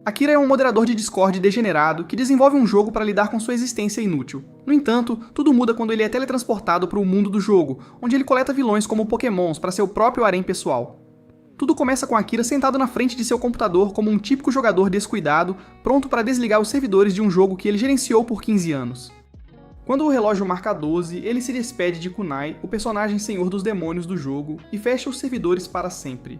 Akira é um moderador de Discord degenerado que desenvolve um jogo para lidar com sua existência inútil. No entanto, tudo muda quando ele é teletransportado para o mundo do jogo, onde ele coleta vilões como Pokémons para seu próprio harém pessoal. Tudo começa com Akira sentado na frente de seu computador como um típico jogador descuidado, pronto para desligar os servidores de um jogo que ele gerenciou por 15 anos. Quando o relógio marca 12, ele se despede de Kunai, o personagem senhor dos demônios do jogo, e fecha os servidores para sempre.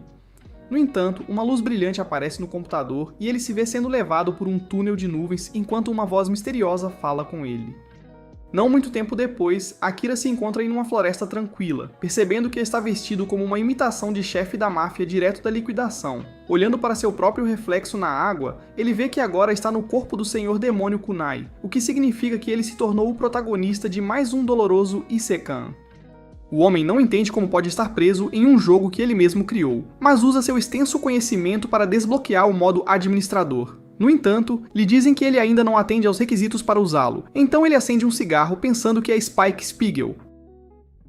No entanto, uma luz brilhante aparece no computador e ele se vê sendo levado por um túnel de nuvens enquanto uma voz misteriosa fala com ele. Não muito tempo depois, Akira se encontra em uma floresta tranquila, percebendo que está vestido como uma imitação de chefe da máfia direto da liquidação. Olhando para seu próprio reflexo na água, ele vê que agora está no corpo do senhor demônio Kunai, o que significa que ele se tornou o protagonista de mais um doloroso Isekan. O homem não entende como pode estar preso em um jogo que ele mesmo criou, mas usa seu extenso conhecimento para desbloquear o modo administrador. No entanto, lhe dizem que ele ainda não atende aos requisitos para usá-lo, então ele acende um cigarro pensando que é Spike Spiegel.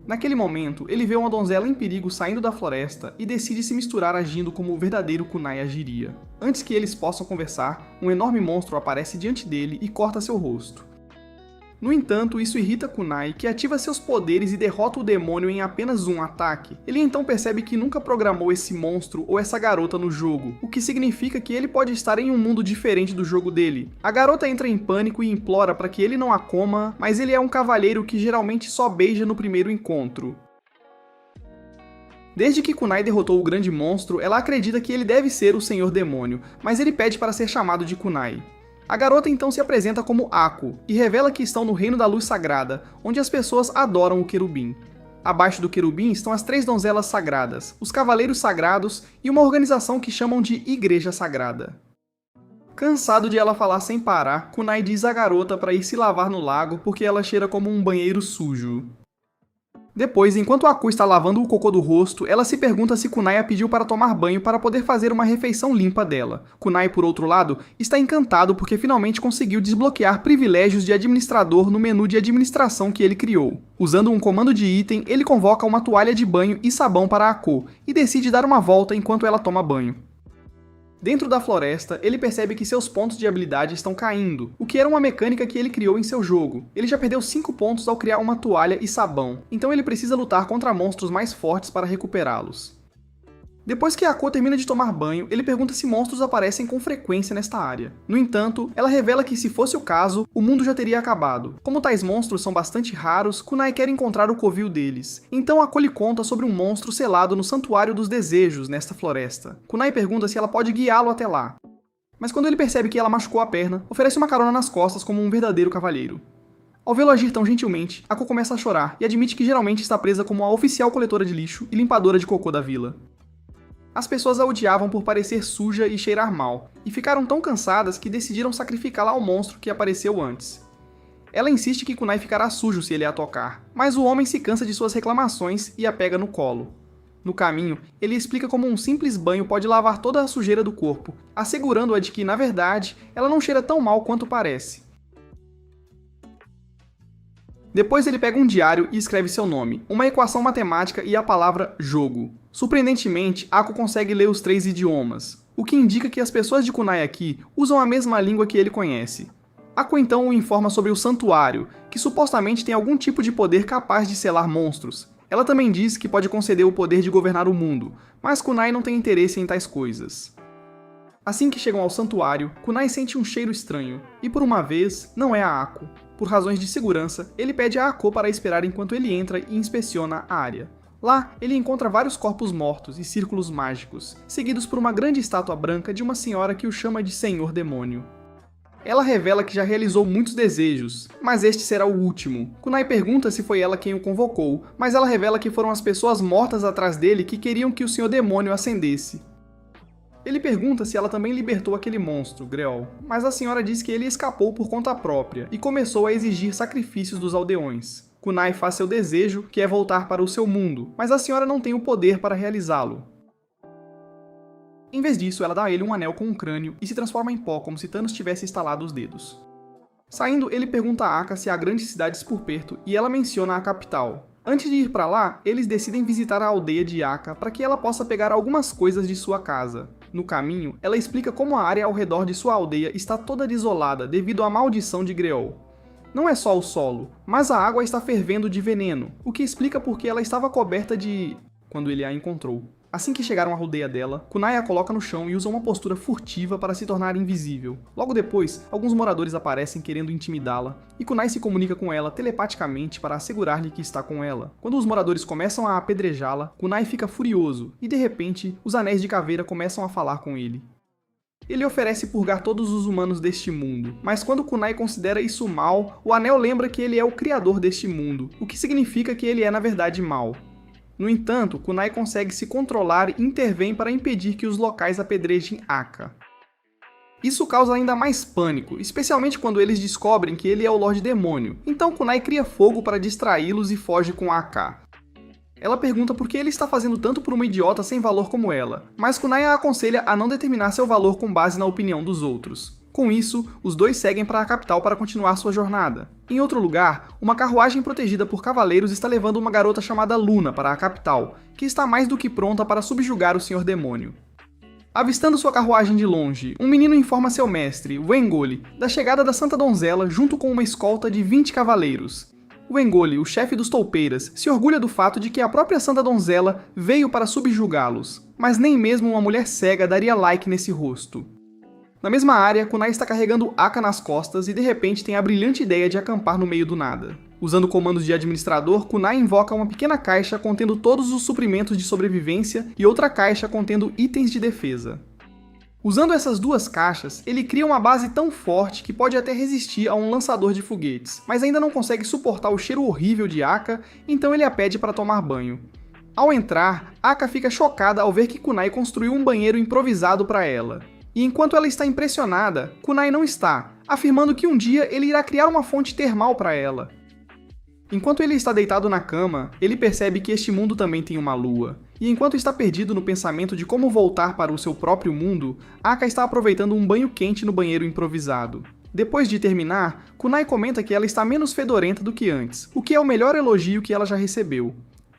Naquele momento, ele vê uma donzela em perigo saindo da floresta e decide se misturar agindo como o verdadeiro Kunai agiria. Antes que eles possam conversar, um enorme monstro aparece diante dele e corta seu rosto. No entanto, isso irrita Kunai, que ativa seus poderes e derrota o demônio em apenas um ataque. Ele então percebe que nunca programou esse monstro ou essa garota no jogo, o que significa que ele pode estar em um mundo diferente do jogo dele. A garota entra em pânico e implora para que ele não a coma, mas ele é um cavalheiro que geralmente só beija no primeiro encontro. Desde que Kunai derrotou o grande monstro, ela acredita que ele deve ser o Senhor Demônio, mas ele pede para ser chamado de Kunai. A garota então se apresenta como Ako, e revela que estão no Reino da Luz Sagrada, onde as pessoas adoram o querubim. Abaixo do querubim estão as 3 donzelas sagradas, os Cavaleiros Sagrados e uma organização que chamam de Igreja Sagrada. Cansado de ela falar sem parar, Kunai diz à garota para ir se lavar no lago porque ela cheira como um banheiro sujo. Depois, enquanto Aku está lavando o cocô do rosto, ela se pergunta se Kunai a pediu para tomar banho para poder fazer uma refeição limpa dela. Kunai, por outro lado, está encantado porque finalmente conseguiu desbloquear privilégios de administrador no menu de administração que ele criou. Usando um comando de item, ele convoca uma toalha de banho e sabão para Aku, e decide dar uma volta enquanto ela toma banho. Dentro da floresta, ele percebe que seus pontos de habilidade estão caindo, o que era uma mecânica que ele criou em seu jogo. Ele já perdeu 5 pontos ao criar uma toalha e sabão, então ele precisa lutar contra monstros mais fortes para recuperá-los. Depois que Ako termina de tomar banho, ele pergunta se monstros aparecem com frequência nesta área. No entanto, ela revela que se fosse o caso, o mundo já teria acabado. Como tais monstros são bastante raros, Kunai quer encontrar o covil deles. Então Ako lhe conta sobre um monstro selado no Santuário dos Desejos nesta floresta. Kunai pergunta se ela pode guiá-lo até lá. Mas quando ele percebe que ela machucou a perna, oferece uma carona nas costas como um verdadeiro cavalheiro. Ao vê-lo agir tão gentilmente, Ako começa a chorar e admite que geralmente está presa como a oficial coletora de lixo e limpadora de cocô da vila. As pessoas a odiavam por parecer suja e cheirar mal, e ficaram tão cansadas que decidiram sacrificá-la ao monstro que apareceu antes. Ela insiste que Kunai ficará sujo se ele a tocar, mas o homem se cansa de suas reclamações e a pega no colo. No caminho, ele explica como um simples banho pode lavar toda a sujeira do corpo, assegurando-a de que, na verdade, ela não cheira tão mal quanto parece. Depois ele pega um diário e escreve seu nome, uma equação matemática e a palavra jogo. Surpreendentemente, Ako consegue ler os 3 idiomas, o que indica que as pessoas de Kunai aqui usam a mesma língua que ele conhece. Ako então o informa sobre o santuário, que supostamente tem algum tipo de poder capaz de selar monstros. Ela também diz que pode conceder o poder de governar o mundo, mas Kunai não tem interesse em tais coisas. Assim que chegam ao santuário, Kunai sente um cheiro estranho, e por uma vez, não é a Ako. Por razões de segurança, ele pede a Ako para esperar enquanto ele entra e inspeciona a área. Lá, ele encontra vários corpos mortos e círculos mágicos, seguidos por uma grande estátua branca de uma senhora que o chama de Senhor Demônio. Ela revela que já realizou muitos desejos, mas este será o último. Kunai pergunta se foi ela quem o convocou, mas ela revela que foram as pessoas mortas atrás dele que queriam que o Senhor Demônio ascendesse. Ele pergunta se ela também libertou aquele monstro, Greol, mas a senhora diz que ele escapou por conta própria e começou a exigir sacrifícios dos aldeões. Kunai faz seu desejo, que é voltar para o seu mundo, mas a senhora não tem o poder para realizá-lo. Em vez disso, ela dá a ele um anel com um crânio e se transforma em pó como se Thanos tivesse estalado os dedos. Saindo, ele pergunta a Aka se há grandes cidades por perto e ela menciona a capital. Antes de ir para lá, eles decidem visitar a aldeia de Aka para que ela possa pegar algumas coisas de sua casa. No caminho, ela explica como a área ao redor de sua aldeia está toda desolada devido à maldição de Greol. Não é só o solo, mas a água está fervendo de veneno, o que explica por que ela estava coberta de... quando ele a encontrou. Assim que chegaram à aldeia dela, Kunai a coloca no chão e usa uma postura furtiva para se tornar invisível. Logo depois, alguns moradores aparecem querendo intimidá-la, e Kunai se comunica com ela telepaticamente para assegurar-lhe que está com ela. Quando os moradores começam a apedrejá-la, Kunai fica furioso, e de repente, os anéis de caveira começam a falar com ele. Ele oferece purgar todos os humanos deste mundo, mas quando Kunai considera isso mal, o anel lembra que ele é o criador deste mundo, o que significa que ele é na verdade mal. No entanto, Kunai consegue se controlar e intervém para impedir que os locais apedrejem Akka. Isso causa ainda mais pânico, especialmente quando eles descobrem que ele é o Lorde Demônio, então Kunai cria fogo para distraí-los e foge com Akka. Ela pergunta por que ele está fazendo tanto por uma idiota sem valor como ela, mas Kunai a aconselha a não determinar seu valor com base na opinião dos outros. Com isso, os dois seguem para a capital para continuar sua jornada. Em outro lugar, uma carruagem protegida por cavaleiros está levando uma garota chamada Luna para a capital, que está mais do que pronta para subjugar o Senhor Demônio. Avistando sua carruagem de longe, um menino informa seu mestre, Wengoli, da chegada da Santa Donzela junto com uma escolta de 20 cavaleiros. Wengoli, o chefe dos toupeiras, se orgulha do fato de que a própria Santa Donzela veio para subjugá-los, mas nem mesmo uma mulher cega daria like nesse rosto. Na mesma área, Kunai está carregando Akka nas costas e de repente tem a brilhante ideia de acampar no meio do nada. Usando comandos de administrador, Kunai invoca uma pequena caixa contendo todos os suprimentos de sobrevivência e outra caixa contendo itens de defesa. Usando essas duas caixas, ele cria uma base tão forte que pode até resistir a um lançador de foguetes, mas ainda não consegue suportar o cheiro horrível de Akka, então ele a pede para tomar banho. Ao entrar, Akka fica chocada ao ver que Kunai construiu um banheiro improvisado para ela. E enquanto ela está impressionada, Kunai não está, afirmando que um dia ele irá criar uma fonte termal para ela. Enquanto ele está deitado na cama, ele percebe que este mundo também tem uma lua. E enquanto está perdido no pensamento de como voltar para o seu próprio mundo, Akka está aproveitando um banho quente no banheiro improvisado. Depois de terminar, Kunai comenta que ela está menos fedorenta do que antes, o que é o melhor elogio que ela já recebeu.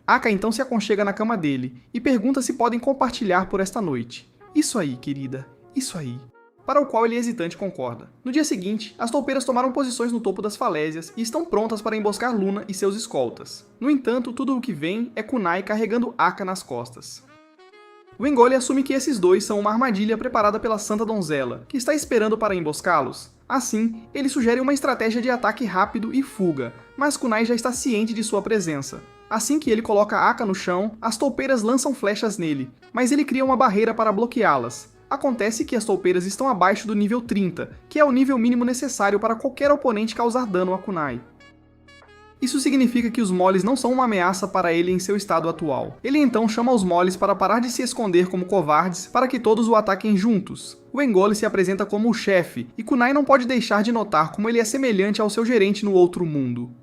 Akka então se aconchega na cama dele e pergunta se podem compartilhar por esta noite. Isso aí, querida. Isso aí. Para o qual ele hesitante concorda. No dia seguinte, as toupeiras tomaram posições no topo das falésias e estão prontas para emboscar Luna e seus escoltas. No entanto, tudo o que vem é Kunai carregando Akka nas costas. Wengoli assume que esses dois são uma armadilha preparada pela Santa Donzela, que está esperando para emboscá-los. Assim, ele sugere uma estratégia de ataque rápido e fuga, mas Kunai já está ciente de sua presença. Assim que ele coloca Akka no chão, as toupeiras lançam flechas nele, mas ele cria uma barreira para bloqueá-las. Acontece que as toupeiras estão abaixo do nível 30, que é o nível mínimo necessário para qualquer oponente causar dano a Kunai. Isso significa que os moles não são uma ameaça para ele em seu estado atual. Ele então chama os moles para parar de se esconder como covardes para que todos o ataquem juntos. O Wengoli se apresenta como o chefe, e Kunai não pode deixar de notar como ele é semelhante ao seu gerente no outro mundo.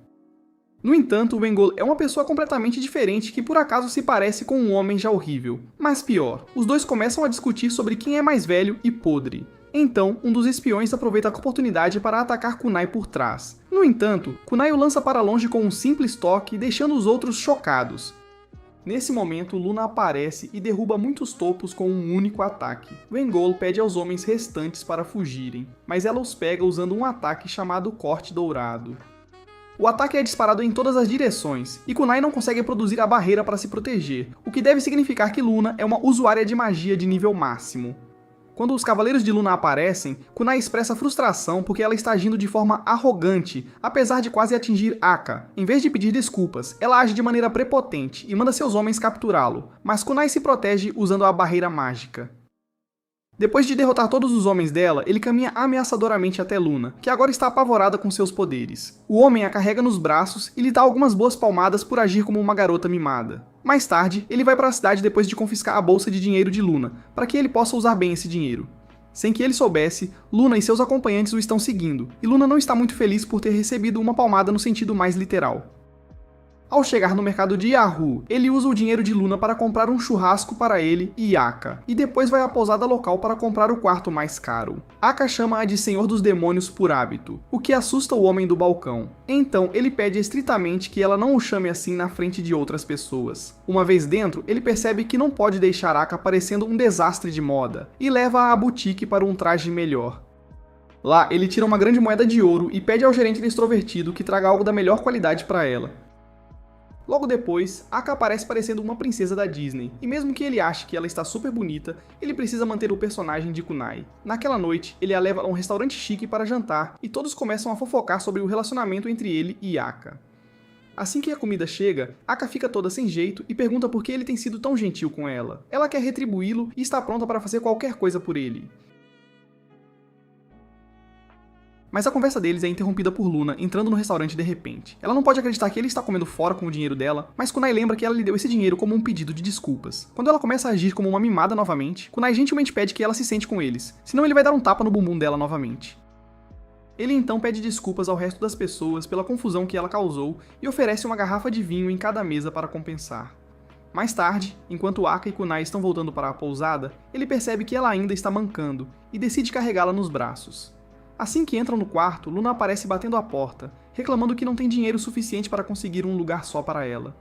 No entanto, o Wengoli é uma pessoa completamente diferente que por acaso se parece com um homem já horrível. Mas pior, os dois começam a discutir sobre quem é mais velho e podre. Então, um dos espiões aproveita a oportunidade para atacar Kunai por trás. No entanto, Kunai o lança para longe com um simples toque, deixando os outros chocados. Nesse momento, Luna aparece e derruba muitos topos com um único ataque. Wengoli pede aos homens restantes para fugirem, mas ela os pega usando um ataque chamado Corte Dourado. O ataque é disparado em todas as direções, e Kunai não consegue produzir a barreira para se proteger, o que deve significar que Luna é uma usuária de magia de nível máximo. Quando os Cavaleiros de Luna aparecem, Kunai expressa frustração porque ela está agindo de forma arrogante, apesar de quase atingir Akka. Em vez de pedir desculpas, ela age de maneira prepotente e manda seus homens capturá-lo, mas Kunai se protege usando a barreira mágica. Depois de derrotar todos os homens dela, ele caminha ameaçadoramente até Luna, que agora está apavorada com seus poderes. O homem a carrega nos braços e lhe dá algumas boas palmadas por agir como uma garota mimada. Mais tarde, ele vai para a cidade depois de confiscar a bolsa de dinheiro de Luna, para que ele possa usar bem esse dinheiro. Sem que ele soubesse, Luna e seus acompanhantes o estão seguindo, e Luna não está muito feliz por ter recebido uma palmada no sentido mais literal. Ao chegar no mercado de Yahoo, ele usa o dinheiro de Luna para comprar um churrasco para ele e Akka, e depois vai à pousada local para comprar o quarto mais caro. Akka chama-a de Senhor dos Demônios por hábito, o que assusta o homem do balcão. Então, ele pede estritamente que ela não o chame assim na frente de outras pessoas. Uma vez dentro, ele percebe que não pode deixar Akka parecendo um desastre de moda, e leva-a à boutique para um traje melhor. Lá, ele tira uma grande moeda de ouro e pede ao gerente extrovertido que traga algo da melhor qualidade para ela. Logo depois, Akka aparece parecendo uma princesa da Disney, e mesmo que ele ache que ela está super bonita, ele precisa manter o personagem de Kunai. Naquela noite, ele a leva a um restaurante chique para jantar, e todos começam a fofocar sobre o relacionamento entre ele e Akka. Assim que a comida chega, Akka fica toda sem jeito e pergunta por que ele tem sido tão gentil com ela. Ela quer retribuí-lo e está pronta para fazer qualquer coisa por ele. Mas a conversa deles é interrompida por Luna entrando no restaurante de repente. Ela não pode acreditar que ele está comendo fora com o dinheiro dela, mas Kunai lembra que ela lhe deu esse dinheiro como um pedido de desculpas. Quando ela começa a agir como uma mimada novamente, Kunai gentilmente pede que ela se sente com eles, senão ele vai dar um tapa no bumbum dela novamente. Ele então pede desculpas ao resto das pessoas pela confusão que ela causou e oferece uma garrafa de vinho em cada mesa para compensar. Mais tarde, enquanto Akka e Kunai estão voltando para a pousada, ele percebe que ela ainda está mancando e decide carregá-la nos braços. Assim que entram no quarto, Luna aparece batendo a porta, reclamando que não tem dinheiro suficiente para conseguir um lugar só para ela.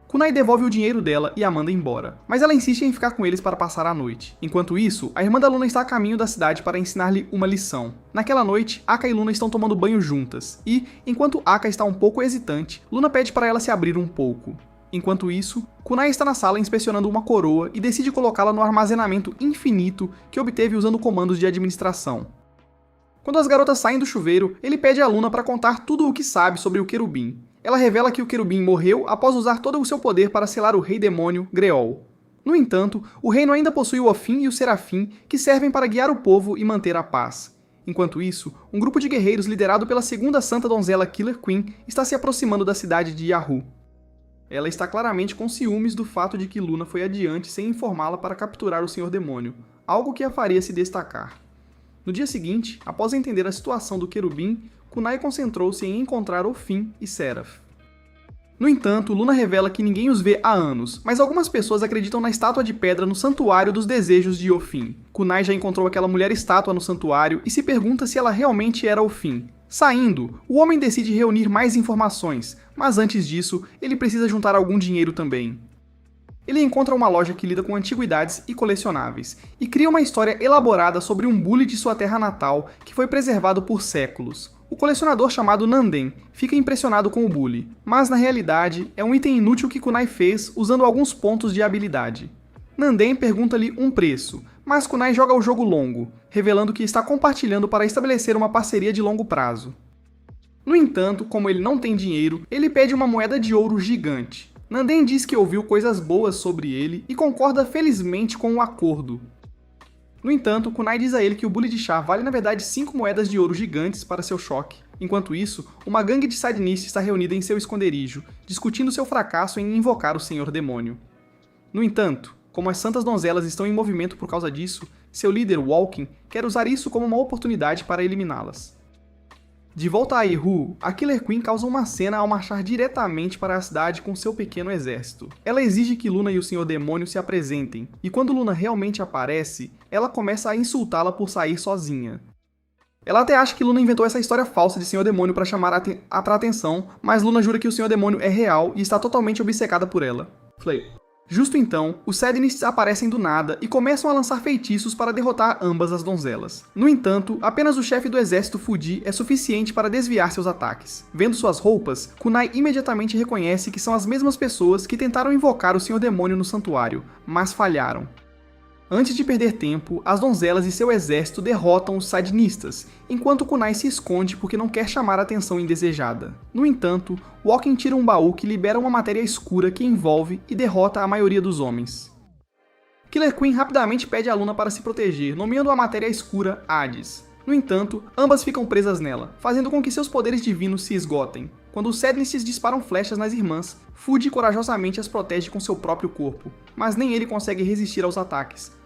Kunai devolve o dinheiro dela e a manda embora, mas ela insiste em ficar com eles para passar a noite. Enquanto isso, a irmã da Luna está a caminho da cidade para ensinar-lhe uma lição. Naquela noite, Akka e Luna estão tomando banho juntas, e, enquanto Akka está um pouco hesitante, Luna pede para ela se abrir um pouco. Enquanto isso, Kunai está na sala inspecionando uma coroa e decide colocá-la no armazenamento infinito que obteve usando comandos de administração. Quando as garotas saem do chuveiro, ele pede a Luna para contar tudo o que sabe sobre o querubim. Ela revela que o querubim morreu após usar todo o seu poder para selar o rei demônio, Greol. No entanto, o reino ainda possui o Ofim e o Serafim, que servem para guiar o povo e manter a paz. Enquanto isso, um grupo de guerreiros liderado pela segunda santa donzela Killer Queen está se aproximando da cidade de Yahoo. Ela está claramente com ciúmes do fato de que Luna foi adiante sem informá-la para capturar o Senhor Demônio, algo que a faria se destacar. No dia seguinte, após entender a situação do querubim, Kunai concentrou-se em encontrar Ofim e Seraph. No entanto, Luna revela que ninguém os vê há anos, mas algumas pessoas acreditam na estátua de pedra no Santuário dos Desejos de Ofim. Kunai já encontrou aquela mulher estátua no santuário e se pergunta se ela realmente era Ofim. Saindo, o homem decide reunir mais informações, mas antes disso, ele precisa juntar algum dinheiro também. Ele encontra uma loja que lida com antiguidades e colecionáveis, e cria uma história elaborada sobre um bully de sua terra natal que foi preservado por séculos. O colecionador chamado Nanden fica impressionado com o bully, mas na realidade é um item inútil que Kunai fez usando alguns pontos de habilidade. Nanden pergunta-lhe um preço, mas Kunai joga o jogo longo, revelando que está compartilhando para estabelecer uma parceria de longo prazo. No entanto, como ele não tem dinheiro, ele pede uma moeda de ouro gigante. Nanden diz que ouviu coisas boas sobre ele e concorda felizmente com o acordo. No entanto, Kunai diz a ele que o bule de chá vale na verdade 5 moedas de ouro gigantes para seu choque. Enquanto isso, uma gangue de Sadnist está reunida em seu esconderijo, discutindo seu fracasso em invocar o Senhor Demônio. No entanto, como as santas donzelas estão em movimento por causa disso, seu líder, Walking, quer usar isso como uma oportunidade para eliminá-las. De volta a Yahoo, a Killer Queen causa uma cena ao marchar diretamente para a cidade com seu pequeno exército. Ela exige que Luna e o Senhor Demônio se apresentem, e quando Luna realmente aparece, ela começa a insultá-la por sair sozinha. Ela até acha que Luna inventou essa história falsa de Senhor Demônio para chamar a atenção, mas Luna jura que o Senhor Demônio é real e está totalmente obcecada por ela. Justo então, os Sadnists aparecem do nada e começam a lançar feitiços para derrotar ambas as donzelas. No entanto, apenas o chefe do exército Fuji é suficiente para desviar seus ataques. Vendo suas roupas, Kunai imediatamente reconhece que são as mesmas pessoas que tentaram invocar o Senhor Demônio no santuário, mas falharam. Antes de perder tempo, as donzelas e seu exército derrotam os Sadnistas, enquanto Kunai se esconde porque não quer chamar a atenção indesejada. No entanto, Walking tira um baú que libera uma matéria escura que envolve e derrota a maioria dos homens. Killer Queen rapidamente pede a Luna para se proteger, nomeando a matéria escura Hades. No entanto, ambas ficam presas nela, fazendo com que seus poderes divinos se esgotem. Quando os Sadnists disparam flechas nas irmãs, Fuji corajosamente as protege com seu próprio corpo, mas nem ele consegue resistir aos ataques.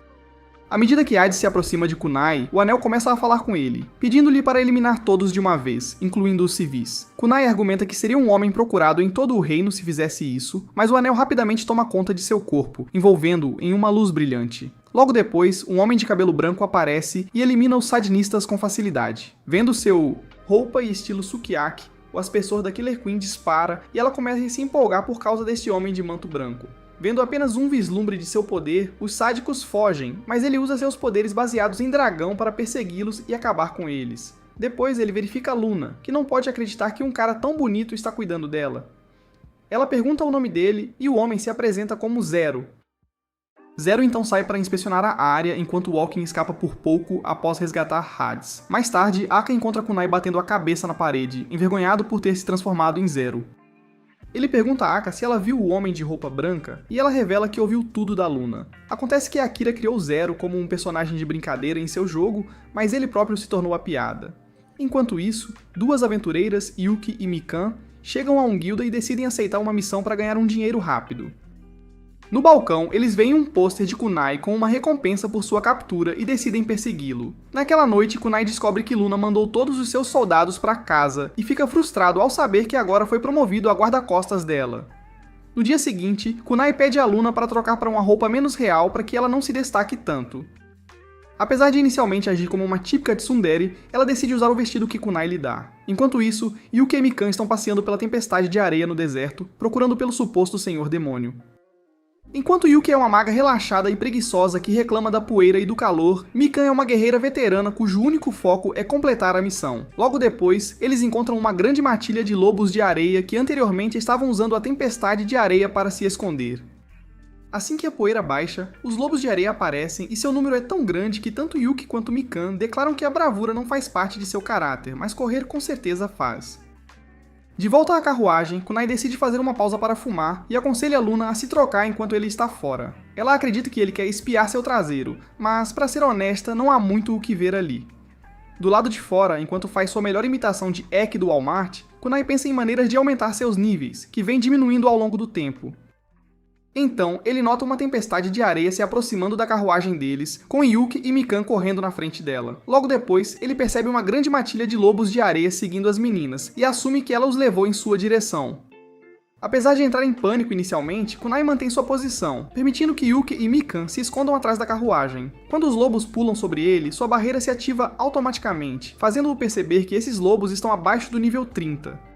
À medida que Hades se aproxima de Kunai, o Anel começa a falar com ele, pedindo-lhe para eliminar todos de uma vez, incluindo os civis. Kunai argumenta que seria um homem procurado em todo o reino se fizesse isso, mas o Anel rapidamente toma conta de seu corpo, envolvendo-o em uma luz brilhante. Logo depois, um homem de cabelo branco aparece e elimina os Sadinistas com facilidade. Vendo seu roupa e estilo sukiyaki, o aspersor da Killer Queen dispara e ela começa a se empolgar por causa desse homem de manto branco. Vendo apenas um vislumbre de seu poder, os sádicos fogem, mas ele usa seus poderes baseados em dragão para persegui-los e acabar com eles. Depois ele verifica Luna, que não pode acreditar que um cara tão bonito está cuidando dela. Ela pergunta o nome dele e o homem se apresenta como Zero. Zero então sai para inspecionar a área enquanto Walking escapa por pouco após resgatar Hades. Mais tarde, Akka encontra Kunai batendo a cabeça na parede, envergonhado por ter se transformado em Zero. Ele pergunta a Akka se ela viu o homem de roupa branca, e ela revela que ouviu tudo da Luna. Acontece que Akira criou Zero como um personagem de brincadeira em seu jogo, mas ele próprio se tornou a piada. Enquanto isso, duas aventureiras, Yuki e Mikan, chegam a um guilda e decidem aceitar uma missão para ganhar um dinheiro rápido. No balcão, eles veem um pôster de Kunai com uma recompensa por sua captura e decidem persegui-lo. Naquela noite, Kunai descobre que Luna mandou todos os seus soldados para casa e fica frustrado ao saber que agora foi promovido a guarda-costas dela. No dia seguinte, Kunai pede a Luna para trocar para uma roupa menos real para que ela não se destaque tanto. Apesar de inicialmente agir como uma típica tsundere, ela decide usar o vestido que Kunai lhe dá. Enquanto isso, Yuki e Mikan estão passeando pela tempestade de areia no deserto, procurando pelo suposto Senhor Demônio. Enquanto Yuki é uma maga relaxada e preguiçosa que reclama da poeira e do calor, Mikan é uma guerreira veterana cujo único foco é completar a missão. Logo depois, eles encontram uma grande matilha de lobos de areia que anteriormente estavam usando a tempestade de areia para se esconder. Assim que a poeira baixa, os lobos de areia aparecem e seu número é tão grande que tanto Yuki quanto Mikan declaram que a bravura não faz parte de seu caráter, mas correr com certeza faz. De volta à carruagem, Kunai decide fazer uma pausa para fumar e aconselha Luna a se trocar enquanto ele está fora. Ela acredita que ele quer espiar seu traseiro, mas, para ser honesta, não há muito o que ver ali. Do lado de fora, enquanto faz sua melhor imitação de Ek do Walmart, Kunai pensa em maneiras de aumentar seus níveis, que vem diminuindo ao longo do tempo. Então, ele nota uma tempestade de areia se aproximando da carruagem deles, com Yuki e Mikan correndo na frente dela. Logo depois, ele percebe uma grande matilha de lobos de areia seguindo as meninas, e assume que ela os levou em sua direção. Apesar de entrar em pânico inicialmente, Kunai mantém sua posição, permitindo que Yuki e Mikan se escondam atrás da carruagem. Quando os lobos pulam sobre ele, sua barreira se ativa automaticamente, fazendo-o perceber que esses lobos estão abaixo do nível 30.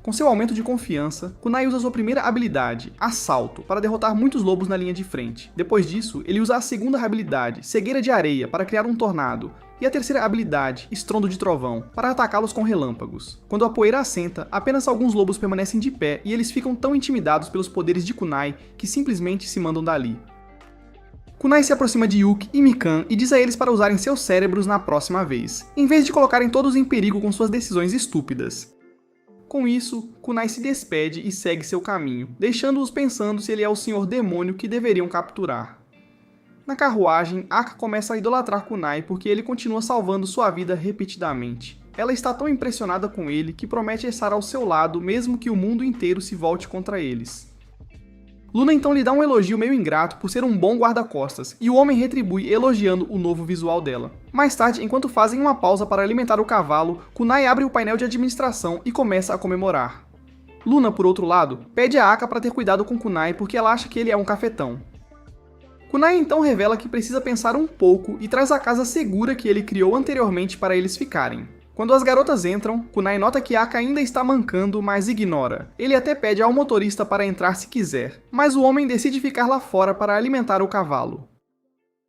Com seu aumento de confiança, Kunai usa sua primeira habilidade, Assalto, para derrotar muitos lobos na linha de frente. Depois disso, ele usa a segunda habilidade, Cegueira de Areia, para criar um tornado, e a terceira habilidade, Estrondo de Trovão, para atacá-los com relâmpagos. Quando a poeira assenta, apenas alguns lobos permanecem de pé e eles ficam tão intimidados pelos poderes de Kunai que simplesmente se mandam dali. Kunai se aproxima de Yuki e Mikan e diz a eles para usarem seus cérebros na próxima vez, em vez de colocarem todos em perigo com suas decisões estúpidas. Com isso, Kunai se despede e segue seu caminho, deixando-os pensando se ele é o Senhor Demônio que deveriam capturar. Na carruagem, Akka começa a idolatrar Kunai porque ele continua salvando sua vida repetidamente. Ela está tão impressionada com ele que promete estar ao seu lado mesmo que o mundo inteiro se volte contra eles. Luna então lhe dá um elogio meio ingrato por ser um bom guarda-costas, e o homem retribui elogiando o novo visual dela. Mais tarde, enquanto fazem uma pausa para alimentar o cavalo, Kunai abre o painel de administração e começa a comemorar. Luna, por outro lado, pede a Akka para ter cuidado com Kunai porque ela acha que ele é um cafetão. Kunai então revela que precisa pensar um pouco e traz a casa segura que ele criou anteriormente para eles ficarem. Quando as garotas entram, Kunai nota que Akka ainda está mancando, mas ignora. Ele até pede ao motorista para entrar se quiser, mas o homem decide ficar lá fora para alimentar o cavalo.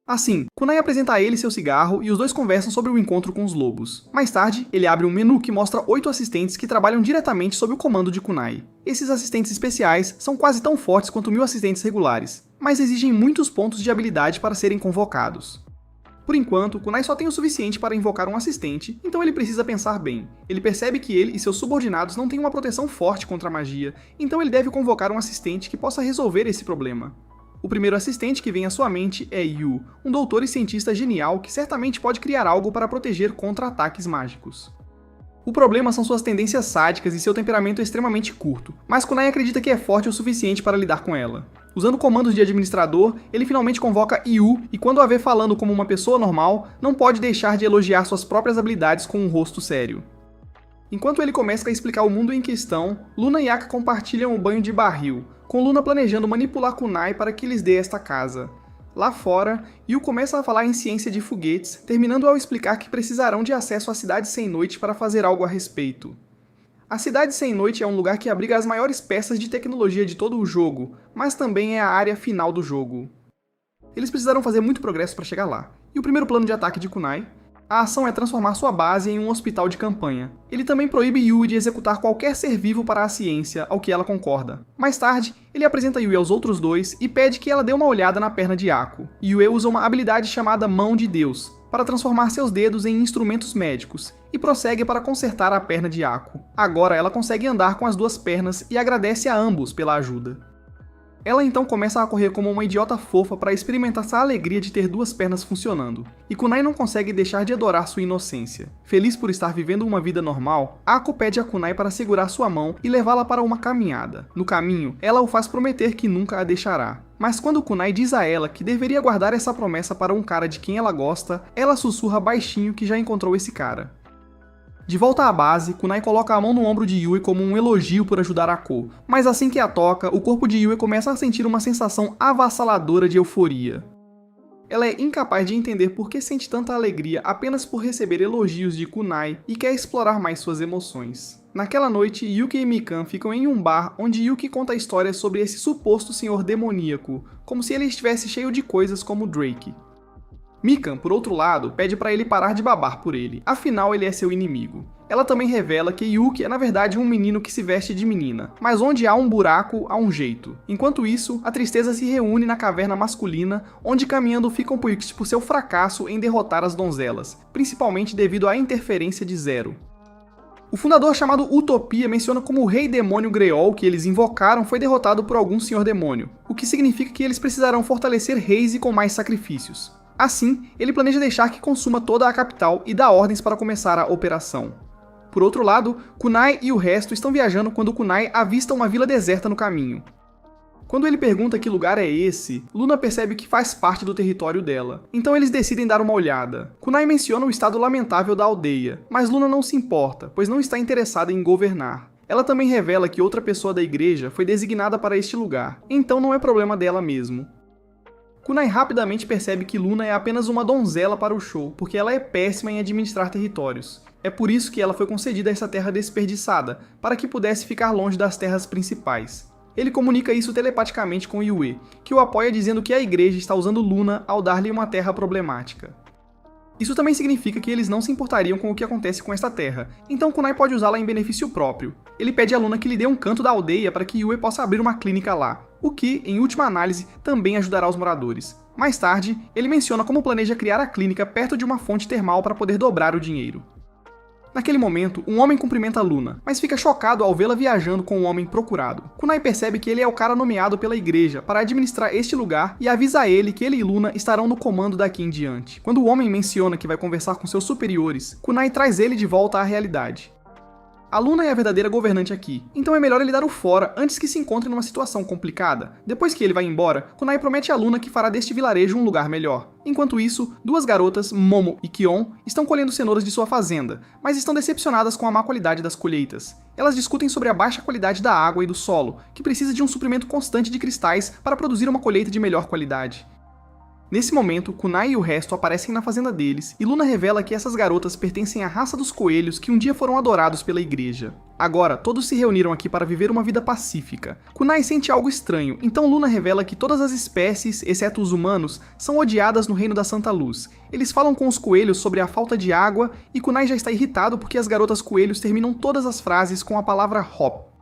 Assim, Kunai apresenta a ele seu cigarro e os dois conversam sobre o encontro com os lobos. Mais tarde, ele abre um menu que mostra 8 assistentes que trabalham diretamente sob o comando de Kunai. Esses assistentes especiais são quase tão fortes quanto 1000 assistentes regulares, mas exigem muitos pontos de habilidade para serem convocados. Por enquanto, Kunai só tem o suficiente para invocar um assistente, então ele precisa pensar bem. Ele percebe que ele e seus subordinados não têm uma proteção forte contra a magia, então ele deve convocar um assistente que possa resolver esse problema. O primeiro assistente que vem à sua mente é Yu, um doutor e cientista genial que certamente pode criar algo para proteger contra ataques mágicos. O problema são suas tendências sádicas e seu temperamento extremamente curto, mas Kunai acredita que é forte o suficiente para lidar com ela. Usando comandos de administrador, ele finalmente convoca Yu e quando a vê falando como uma pessoa normal, não pode deixar de elogiar suas próprias habilidades com um rosto sério. Enquanto ele começa a explicar o mundo em questão, Luna e Aka compartilham o banho de barril, com Luna planejando manipular Kunai para que lhes dê esta casa. Lá fora, Yu começa a falar em ciência de foguetes, terminando ao explicar que precisarão de acesso à Cidade Sem Noite para fazer algo a respeito. A Cidade Sem Noite é um lugar que abriga as maiores peças de tecnologia de todo o jogo, mas também é a área final do jogo. Eles precisarão fazer muito progresso para chegar lá, e o primeiro plano de ataque de Kunai, a ação é transformar sua base em um hospital de campanha. Ele também proíbe Yui de executar qualquer ser vivo para a ciência, ao que ela concorda. Mais tarde, ele apresenta Yui aos outros dois e pede que ela dê uma olhada na perna de Ako. Yui usa uma habilidade chamada Mão de Deus, para transformar seus dedos em instrumentos médicos, e prossegue para consertar a perna de Ako. Agora ela consegue andar com as duas pernas e agradece a ambos pela ajuda. Ela então começa a correr como uma idiota fofa para experimentar essa alegria de ter duas pernas funcionando, e Kunai não consegue deixar de adorar sua inocência. Feliz por estar vivendo uma vida normal, Ako pede a Kunai para segurar sua mão e levá-la para uma caminhada. No caminho, ela o faz prometer que nunca a deixará. Mas quando Kunai diz a ela que deveria guardar essa promessa para um cara de quem ela gosta, ela sussurra baixinho que já encontrou esse cara. De volta à base, Kunai coloca a mão no ombro de Yui como um elogio por ajudar Ako, mas assim que a toca, o corpo de Yui começa a sentir uma sensação avassaladora de euforia. Ela é incapaz de entender por que sente tanta alegria apenas por receber elogios de Kunai e quer explorar mais suas emoções. Naquela noite, Yuki e Mikan ficam em um bar onde Yuki conta histórias sobre esse suposto senhor demoníaco, como se ele estivesse cheio de coisas como Drake. Mikan, por outro lado, pede para ele parar de babar por ele, afinal ele é seu inimigo. Ela também revela que Yuki é na verdade um menino que se veste de menina, mas onde há um buraco, há um jeito. Enquanto isso, a tristeza se reúne na caverna masculina, onde caminhando ficam putos por seu fracasso em derrotar as donzelas, principalmente devido à interferência de Zero. O fundador chamado Utopia menciona como o rei demônio Greol que eles invocaram foi derrotado por algum senhor demônio, o que significa que eles precisarão fortalecer Raze com mais sacrifícios. Assim, ele planeja deixar que consuma toda a capital e dá ordens para começar a operação. Por outro lado, Kunai e o resto estão viajando quando Kunai avista uma vila deserta no caminho. Quando ele pergunta que lugar é esse, Luna percebe que faz parte do território dela, então eles decidem dar uma olhada. Kunai menciona o estado lamentável da aldeia, mas Luna não se importa, pois não está interessada em governar. Ela também revela que outra pessoa da igreja foi designada para este lugar, então não é problema dela mesmo. Kunai rapidamente percebe que Luna é apenas uma donzela para o show, porque ela é péssima em administrar territórios. É por isso que ela foi concedida essa terra desperdiçada, para que pudesse ficar longe das terras principais. Ele comunica isso telepaticamente com Yue, que o apoia dizendo que a igreja está usando Luna ao dar-lhe uma terra problemática. Isso também significa que eles não se importariam com o que acontece com esta terra, então Kunai pode usá-la em benefício próprio. Ele pede a Luna que lhe dê um canto da aldeia para que Yue possa abrir uma clínica lá, o que, em última análise, também ajudará os moradores. Mais tarde, ele menciona como planeja criar a clínica perto de uma fonte termal para poder dobrar o dinheiro. Naquele momento, um homem cumprimenta Luna, mas fica chocado ao vê-la viajando com um homem procurado. Kunai percebe que ele é o cara nomeado pela igreja para administrar este lugar e avisa a ele que ele e Luna estarão no comando daqui em diante. Quando o homem menciona que vai conversar com seus superiores, Kunai traz ele de volta à realidade. A Luna é a verdadeira governante aqui, então é melhor ele dar o fora antes que se encontre numa situação complicada. Depois que ele vai embora, Kunai promete a Luna que fará deste vilarejo um lugar melhor. Enquanto isso, duas garotas, Momo e Kion, estão colhendo cenouras de sua fazenda, mas estão decepcionadas com a má qualidade das colheitas. Elas discutem sobre a baixa qualidade da água e do solo, que precisa de um suprimento constante de cristais para produzir uma colheita de melhor qualidade. Nesse momento, Kunai e o resto aparecem na fazenda deles, e Luna revela que essas garotas pertencem à raça dos coelhos que um dia foram adorados pela igreja. Agora, todos se reuniram aqui para viver uma vida pacífica. Kunai sente algo estranho, então Luna revela que todas as espécies, exceto os humanos, são odiadas no Reino da Santa Luz. Eles falam com os coelhos sobre a falta de água, e Kunai já está irritado porque as garotas coelhos terminam todas as frases com a palavra hop.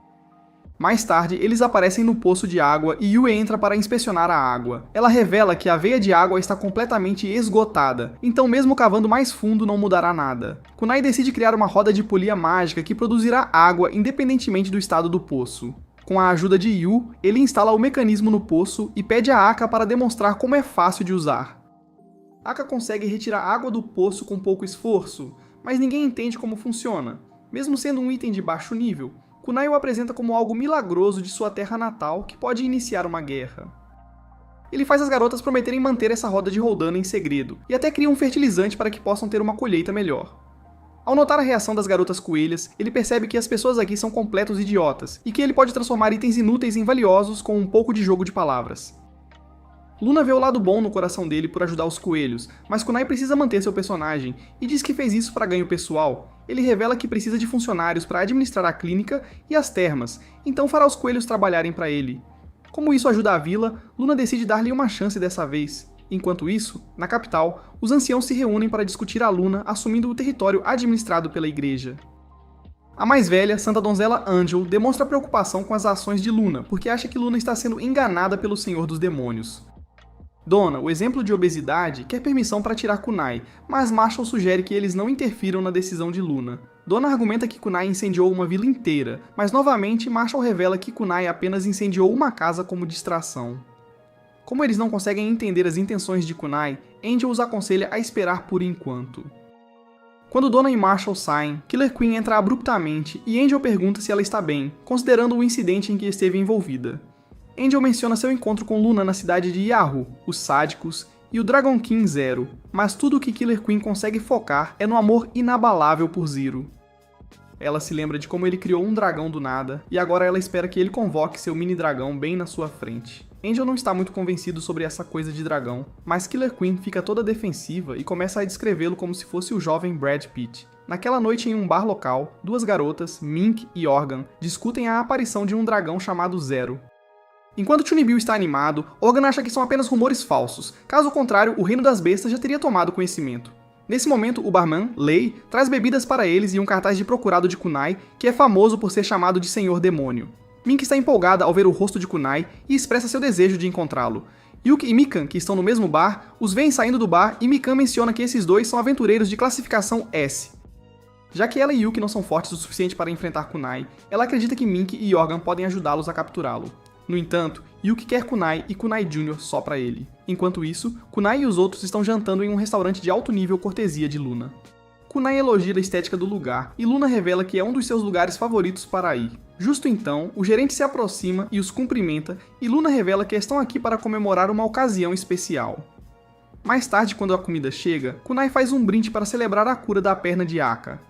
Mais tarde, eles aparecem no poço de água e Yue entra para inspecionar a água. Ela revela que a veia de água está completamente esgotada, então mesmo cavando mais fundo não mudará nada. Kunai decide criar uma roda de polia mágica que produzirá água independentemente do estado do poço. Com a ajuda de Yu, ele instala o mecanismo no poço e pede a Aka para demonstrar como é fácil de usar. Aka consegue retirar água do poço com pouco esforço, mas ninguém entende como funciona. Mesmo sendo um item de baixo nível, Kunai o apresenta como algo milagroso de sua terra natal que pode iniciar uma guerra. Ele faz as garotas prometerem manter essa roda de Roldan em segredo, e até cria um fertilizante para que possam ter uma colheita melhor. Ao notar a reação das garotas coelhas, ele percebe que as pessoas aqui são completos idiotas, e que ele pode transformar itens inúteis em valiosos com um pouco de jogo de palavras. Luna vê o lado bom no coração dele por ajudar os coelhos, mas Kunai precisa manter seu personagem, e diz que fez isso para ganho pessoal. Ele revela que precisa de funcionários para administrar a clínica e as termas, então fará os coelhos trabalharem para ele. Como isso ajuda a vila, Luna decide dar-lhe uma chance dessa vez. Enquanto isso, na capital, os anciãos se reúnem para discutir a Luna assumindo o território administrado pela igreja. A mais velha, Santa Donzela Angel, demonstra preocupação com as ações de Luna, porque acha que Luna está sendo enganada pelo Senhor dos Demônios. Donna, o exemplo de obesidade, quer permissão para tirar Kunai, mas Marshall sugere que eles não interfiram na decisão de Luna. Donna argumenta que Kunai incendiou uma vila inteira, mas novamente Marshall revela que Kunai apenas incendiou uma casa como distração. Como eles não conseguem entender as intenções de Kunai, Angel os aconselha a esperar por enquanto. Quando Donna e Marshall saem, Killer Queen entra abruptamente e Angel pergunta se ela está bem, considerando o incidente em que esteve envolvida. Angel menciona seu encontro com Luna na cidade de Yahoo, os Sádicos e o Dragon King Zero, mas tudo o que Killer Queen consegue focar é no amor inabalável por Zero. Ela se lembra de como ele criou um dragão do nada, e agora ela espera que ele convoque seu mini dragão bem na sua frente. Angel não está muito convencido sobre essa coisa de dragão, mas Killer Queen fica toda defensiva e começa a descrevê-lo como se fosse o jovem Brad Pitt. Naquela noite em um bar local, duas garotas, Mink e Organ, discutem a aparição de um dragão chamado Zero. Enquanto Chunibyo está animado, Organ acha que são apenas rumores falsos, caso contrário, o Reino das Bestas já teria tomado conhecimento. Nesse momento, o barman, Lei, traz bebidas para eles e um cartaz de procurado de Kunai, que é famoso por ser chamado de Senhor Demônio. Mink está empolgada ao ver o rosto de Kunai e expressa seu desejo de encontrá-lo. Yuki e Mikan, que estão no mesmo bar, os veem saindo do bar e Mikan menciona que esses dois são aventureiros de classificação S. Já que ela e Yuki não são fortes o suficiente para enfrentar Kunai, ela acredita que Mink e Organ podem ajudá-los a capturá-lo. No entanto, Yuki quer Kunai e Kunai Jr. só pra ele. Enquanto isso, Kunai e os outros estão jantando em um restaurante de alto nível cortesia de Luna. Kunai elogia a estética do lugar, e Luna revela que é um dos seus lugares favoritos para ir. Justo então, o gerente se aproxima e os cumprimenta, e Luna revela que estão aqui para comemorar uma ocasião especial. Mais tarde, quando a comida chega, Kunai faz um brinde para celebrar a cura da perna de Aka.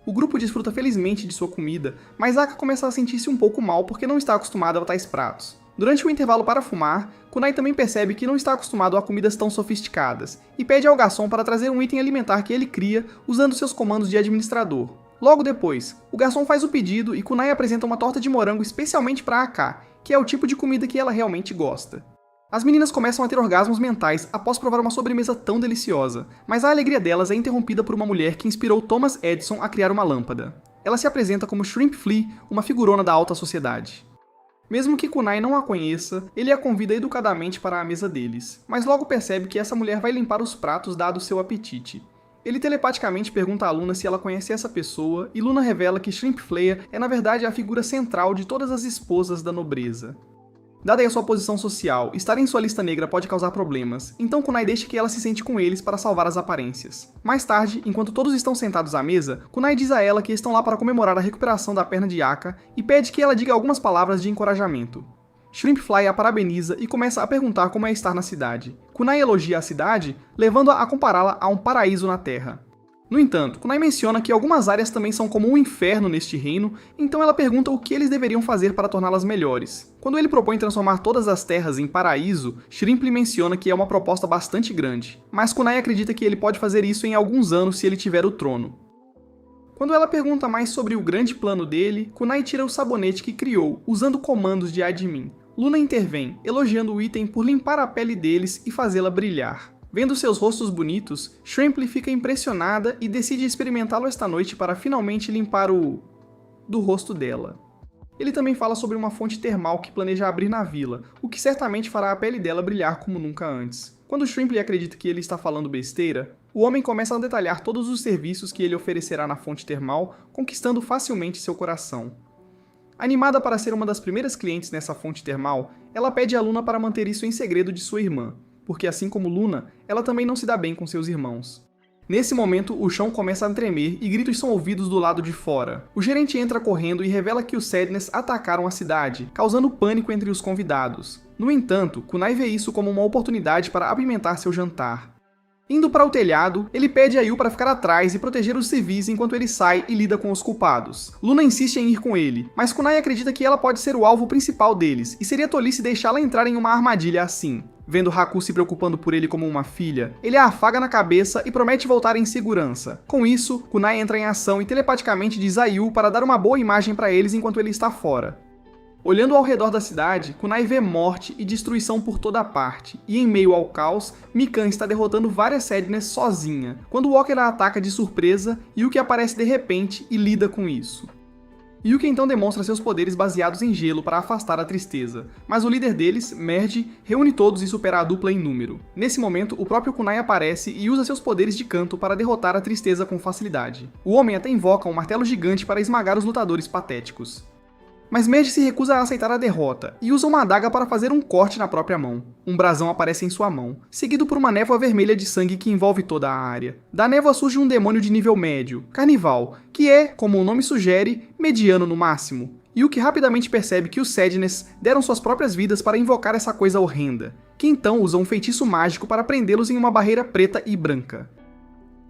O grupo desfruta felizmente de sua comida, mas Aka começa a sentir-se um pouco mal porque não está acostumado a tais pratos. Durante o intervalo para fumar, Kunai também percebe que não está acostumado a comidas tão sofisticadas, e pede ao garçom para trazer um item alimentar que ele cria usando seus comandos de administrador. Logo depois, o garçom faz o pedido e Kunai apresenta uma torta de morango especialmente para Aka, que é o tipo de comida que ela realmente gosta. As meninas começam a ter orgasmos mentais após provar uma sobremesa tão deliciosa, mas a alegria delas é interrompida por uma mulher que inspirou Thomas Edison a criar uma lâmpada. Ela se apresenta como Shrimp Flea, uma figurona da alta sociedade. Mesmo que Kunai não a conheça, ele a convida educadamente para a mesa deles, mas logo percebe que essa mulher vai limpar os pratos dado seu apetite. Ele telepaticamente pergunta a Luna se ela conhece essa pessoa, e Luna revela que Shrimp Flea é na verdade a figura central de todas as esposas da nobreza. Dada a sua posição social, estar em sua lista negra pode causar problemas, então Kunai deixa que ela se sente com eles para salvar as aparências. Mais tarde, enquanto todos estão sentados à mesa, Kunai diz a ela que estão lá para comemorar a recuperação da perna de Aka e pede que ela diga algumas palavras de encorajamento. Shrimpfly a parabeniza e começa a perguntar como é estar na cidade. Kunai elogia a cidade, levando-a a compará-la a um paraíso na Terra. No entanto, Kunai menciona que algumas áreas também são como um inferno neste reino, então ela pergunta o que eles deveriam fazer para torná-las melhores. Quando ele propõe transformar todas as terras em paraíso, Shrimply menciona que é uma proposta bastante grande, mas Kunai acredita que ele pode fazer isso em alguns anos se ele tiver o trono. Quando ela pergunta mais sobre o grande plano dele, Kunai tira o sabonete que criou, usando comandos de admin. Luna intervém, elogiando o item por limpar a pele deles e fazê-la brilhar. Vendo seus rostos bonitos, Shrimply fica impressionada e decide experimentá-lo esta noite para finalmente limpar do rosto dela. Ele também fala sobre uma fonte termal que planeja abrir na vila, o que certamente fará a pele dela brilhar como nunca antes. Quando Shrimply acredita que ele está falando besteira, o homem começa a detalhar todos os serviços que ele oferecerá na fonte termal, conquistando facilmente seu coração. Animada para ser uma das primeiras clientes nessa fonte termal, ela pede a Luna para manter isso em segredo de sua irmã, porque assim como Luna, ela também não se dá bem com seus irmãos. Nesse momento, o chão começa a tremer e gritos são ouvidos do lado de fora. O gerente entra correndo e revela que os Sadness atacaram a cidade, causando pânico entre os convidados. No entanto, Kunai vê isso como uma oportunidade para apimentar seu jantar. Indo para o telhado, ele pede a Yu para ficar atrás e proteger os civis enquanto ele sai e lida com os culpados. Luna insiste em ir com ele, mas Kunai acredita que ela pode ser o alvo principal deles, e seria tolice deixá-la entrar em uma armadilha assim. Vendo Haku se preocupando por ele como uma filha, ele a afaga na cabeça e promete voltar em segurança. Com isso, Kunai entra em ação e telepaticamente diz a Yu para dar uma boa imagem para eles enquanto ele está fora. Olhando ao redor da cidade, Kunai vê morte e destruição por toda parte, e em meio ao caos, Mikan está derrotando várias Sadness sozinha, quando Walker a ataca de surpresa, Yuki aparece de repente e lida com isso. Yuki então demonstra seus poderes baseados em gelo para afastar a tristeza, mas o líder deles, Merge, reúne todos e supera a dupla em número. Nesse momento, o próprio Kunai aparece e usa seus poderes de canto para derrotar a tristeza com facilidade. O homem até invoca um martelo gigante para esmagar os lutadores patéticos. Mas Merge se recusa a aceitar a derrota, e usa uma adaga para fazer um corte na própria mão. Um brasão aparece em sua mão, seguido por uma névoa vermelha de sangue que envolve toda a área. Da névoa surge um demônio de nível médio, Carnival, que é, como o nome sugere, mediano no máximo. Yuki rapidamente percebe que os Sadness deram suas próprias vidas para invocar essa coisa horrenda, que então usa um feitiço mágico para prendê-los em uma barreira preta e branca.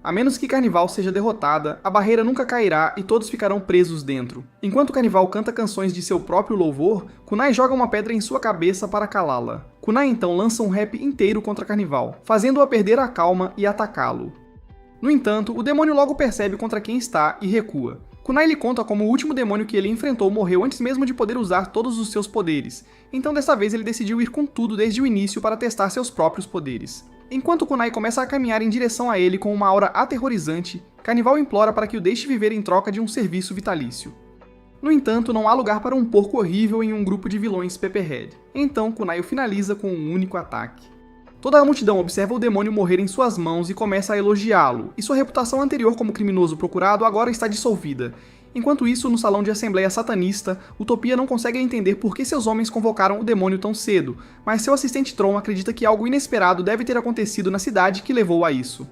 A menos que Carnival seja derrotada, a barreira nunca cairá e todos ficarão presos dentro. Enquanto Carnival canta canções de seu próprio louvor, Kunai joga uma pedra em sua cabeça para calá-la. Kunai então lança um rap inteiro contra Carnival, fazendo-a perder a calma e atacá-lo. No entanto, o demônio logo percebe contra quem está e recua. Kunai lhe conta como o último demônio que ele enfrentou morreu antes mesmo de poder usar todos os seus poderes, então dessa vez ele decidiu ir com tudo desde o início para testar seus próprios poderes. Enquanto Kunai começa a caminhar em direção a ele com uma aura aterrorizante, Carnival implora para que o deixe viver em troca de um serviço vitalício. No entanto, não há lugar para um porco horrível em um grupo de vilões Pepperhead, então Kunai o finaliza com um único ataque. Toda a multidão observa o demônio morrer em suas mãos e começa a elogiá-lo, e sua reputação anterior como criminoso procurado agora está dissolvida. Enquanto isso, no salão de assembleia satanista, Utopia não consegue entender por que seus homens convocaram o demônio tão cedo, mas seu assistente Tron acredita que algo inesperado deve ter acontecido na cidade que levou a isso.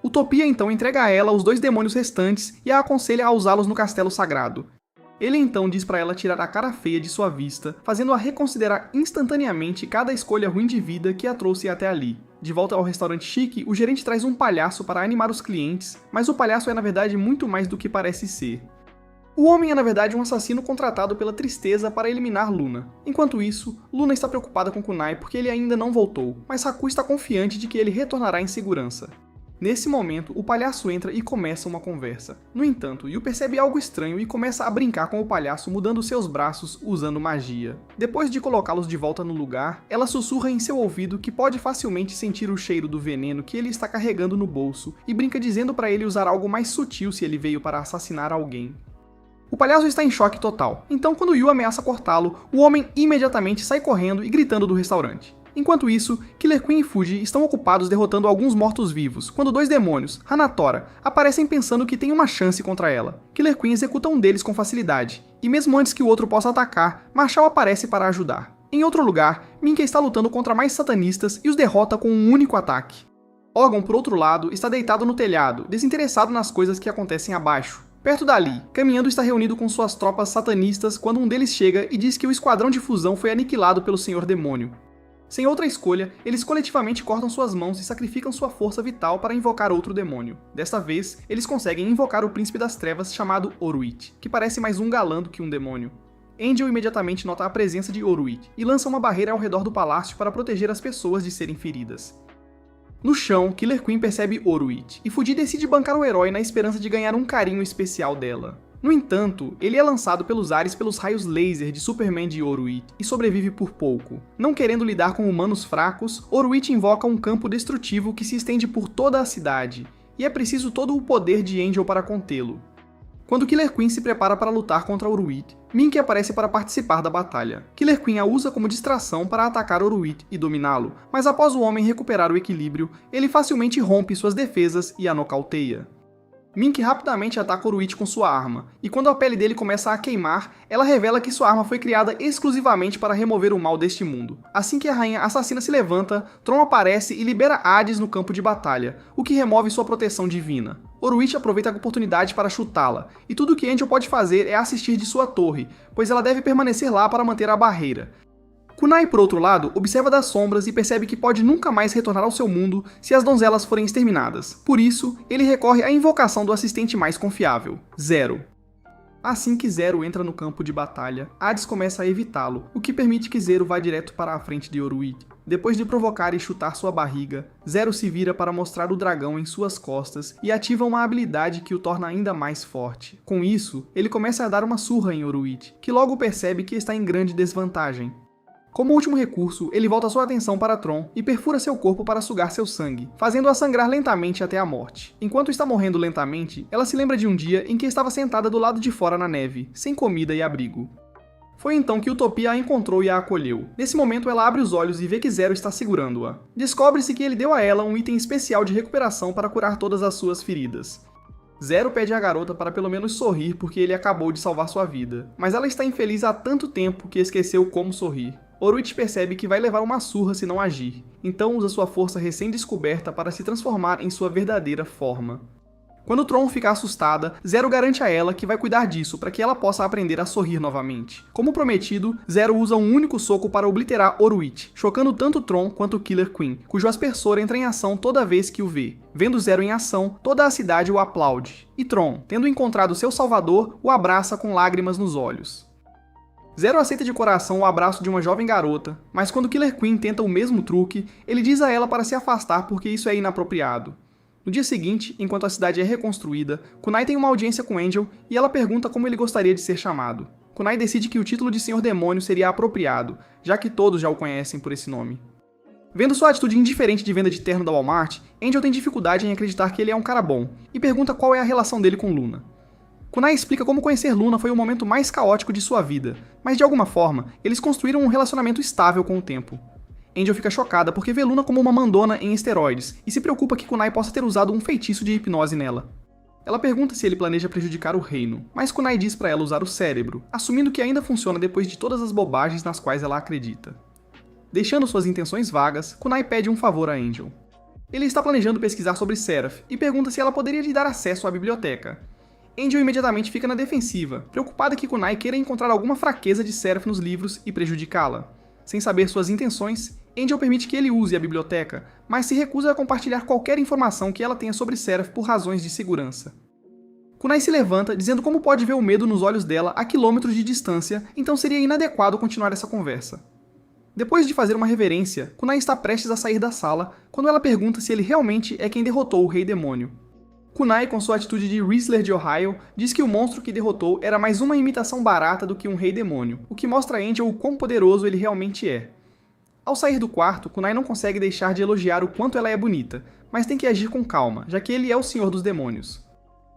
Utopia então entrega a ela os 2 demônios restantes e a aconselha a usá-los no castelo sagrado. Ele então diz para ela tirar a cara feia de sua vista, fazendo-a reconsiderar instantaneamente cada escolha ruim de vida que a trouxe até ali. De volta ao restaurante chique, o gerente traz um palhaço para animar os clientes, mas o palhaço é na verdade muito mais do que parece ser. O homem é na verdade um assassino contratado pela tristeza para eliminar Luna. Enquanto isso, Luna está preocupada com Kunai porque ele ainda não voltou, mas Haku está confiante de que ele retornará em segurança. Nesse momento, o palhaço entra e começa uma conversa. No entanto, Yu percebe algo estranho e começa a brincar com o palhaço mudando seus braços usando magia. Depois de colocá-los de volta no lugar, ela sussurra em seu ouvido que pode facilmente sentir o cheiro do veneno que ele está carregando no bolso e brinca dizendo para ele usar algo mais sutil se ele veio para assassinar alguém. O palhaço está em choque total, então quando Yu ameaça cortá-lo, o homem imediatamente sai correndo e gritando do restaurante. Enquanto isso, Killer Queen e Fuji estão ocupados derrotando alguns mortos-vivos, quando 2 demônios, Hanatora, aparecem pensando que tem uma chance contra ela. Killer Queen executa um deles com facilidade, e mesmo antes que o outro possa atacar, Marshall aparece para ajudar. Em outro lugar, Minka está lutando contra mais satanistas e os derrota com um único ataque. Orgon, por outro lado, está deitado no telhado, desinteressado nas coisas que acontecem abaixo. Perto dali, Caminhando está reunido com suas tropas satanistas quando um deles chega e diz que o esquadrão de fusão foi aniquilado pelo Senhor Demônio. Sem outra escolha, eles coletivamente cortam suas mãos e sacrificam sua força vital para invocar outro demônio. Desta vez, eles conseguem invocar o Príncipe das Trevas chamado Oruit, que parece mais um galã do que um demônio. Angel imediatamente nota a presença de Oruit e lança uma barreira ao redor do palácio para proteger as pessoas de serem feridas. No chão, Killer Queen percebe Oruit, e Fuji decide bancar o herói na esperança de ganhar um carinho especial dela. No entanto, ele é lançado pelos ares pelos raios laser de Superman de Oruit, e sobrevive por pouco. Não querendo lidar com humanos fracos, Oruit invoca um campo destrutivo que se estende por toda a cidade, e é preciso todo o poder de Angel para contê-lo. Quando Killer Queen se prepara para lutar contra Oruit, Minky aparece para participar da batalha. Killer Queen a usa como distração para atacar Oruit e dominá-lo, mas após o homem recuperar o equilíbrio, ele facilmente rompe suas defesas e a nocauteia. Mink rapidamente ataca Oruit com sua arma, e quando a pele dele começa a queimar, ela revela que sua arma foi criada exclusivamente para remover o mal deste mundo. Assim que a rainha assassina se levanta, Tron aparece e libera Hades no campo de batalha, o que remove sua proteção divina. Oruit aproveita a oportunidade para chutá-la, e tudo o que Angel pode fazer é assistir de sua torre, pois ela deve permanecer lá para manter a barreira. Kunai, por outro lado, observa das sombras e percebe que pode nunca mais retornar ao seu mundo se as donzelas forem exterminadas. Por isso, ele recorre à invocação do assistente mais confiável, Zero. Assim que Zero entra no campo de batalha, Hades começa a evitá-lo, o que permite que Zero vá direto para a frente de Oruit. Depois de provocar e chutar sua barriga, Zero se vira para mostrar o dragão em suas costas e ativa uma habilidade que o torna ainda mais forte. Com isso, ele começa a dar uma surra em Oruit, que logo percebe que está em grande desvantagem. Como último recurso, ele volta sua atenção para Tron e perfura seu corpo para sugar seu sangue, fazendo-a sangrar lentamente até a morte. Enquanto está morrendo lentamente, ela se lembra de um dia em que estava sentada do lado de fora na neve, sem comida e abrigo. Foi então que Utopia a encontrou e a acolheu. Nesse momento, ela abre os olhos e vê que Zero está segurando-a. Descobre-se que ele deu a ela um item especial de recuperação para curar todas as suas feridas. Zero pede à garota para pelo menos sorrir porque ele acabou de salvar sua vida, mas ela está infeliz há tanto tempo que esqueceu como sorrir. Oruit percebe que vai levar uma surra se não agir, então usa sua força recém-descoberta para se transformar em sua verdadeira forma. Quando Tron fica assustada, Zero garante a ela que vai cuidar disso para que ela possa aprender a sorrir novamente. Como prometido, Zero usa um único soco para obliterar Oruit, chocando tanto Tron quanto Killer Queen, cujo aspersor entra em ação toda vez que o vê. Vendo Zero em ação, toda a cidade o aplaude, e Tron, tendo encontrado seu salvador, o abraça com lágrimas nos olhos. Zero aceita de coração o abraço de uma jovem garota, mas quando Killer Queen tenta o mesmo truque, ele diz a ela para se afastar porque isso é inapropriado. No dia seguinte, enquanto a cidade é reconstruída, Kunai tem uma audiência com Angel e ela pergunta como ele gostaria de ser chamado. Kunai decide que o título de Senhor Demônio seria apropriado, já que todos já o conhecem por esse nome. Vendo sua atitude indiferente de venda de terno da Walmart, Angel tem dificuldade em acreditar que ele é um cara bom, e pergunta qual é a relação dele com Luna. Kunai explica como conhecer Luna foi o momento mais caótico de sua vida, mas de alguma forma, eles construíram um relacionamento estável com o tempo. Angel fica chocada porque vê Luna como uma mandona em esteroides, e se preocupa que Kunai possa ter usado um feitiço de hipnose nela. Ela pergunta se ele planeja prejudicar o reino, mas Kunai diz para ela usar o cérebro, assumindo que ainda funciona depois de todas as bobagens nas quais ela acredita. Deixando suas intenções vagas, Kunai pede um favor a Angel. Ele está planejando pesquisar sobre Seraph, e pergunta se ela poderia lhe dar acesso à biblioteca. Angel imediatamente fica na defensiva, preocupada que Kunai queira encontrar alguma fraqueza de Seraph nos livros e prejudicá-la. Sem saber suas intenções, Angel permite que ele use a biblioteca, mas se recusa a compartilhar qualquer informação que ela tenha sobre Seraph por razões de segurança. Kunai se levanta, dizendo como pode ver o medo nos olhos dela a quilômetros de distância, então seria inadequado continuar essa conversa. Depois de fazer uma reverência, Kunai está prestes a sair da sala, quando ela pergunta se ele realmente é quem derrotou o Rei Demônio. Kunai, com sua atitude de Rizzler de Ohio, diz que o monstro que derrotou era mais uma imitação barata do que um Rei Demônio, o que mostra a Angel o quão poderoso ele realmente é. Ao sair do quarto, Kunai não consegue deixar de elogiar o quanto ela é bonita, mas tem que agir com calma, já que ele é o Senhor dos Demônios.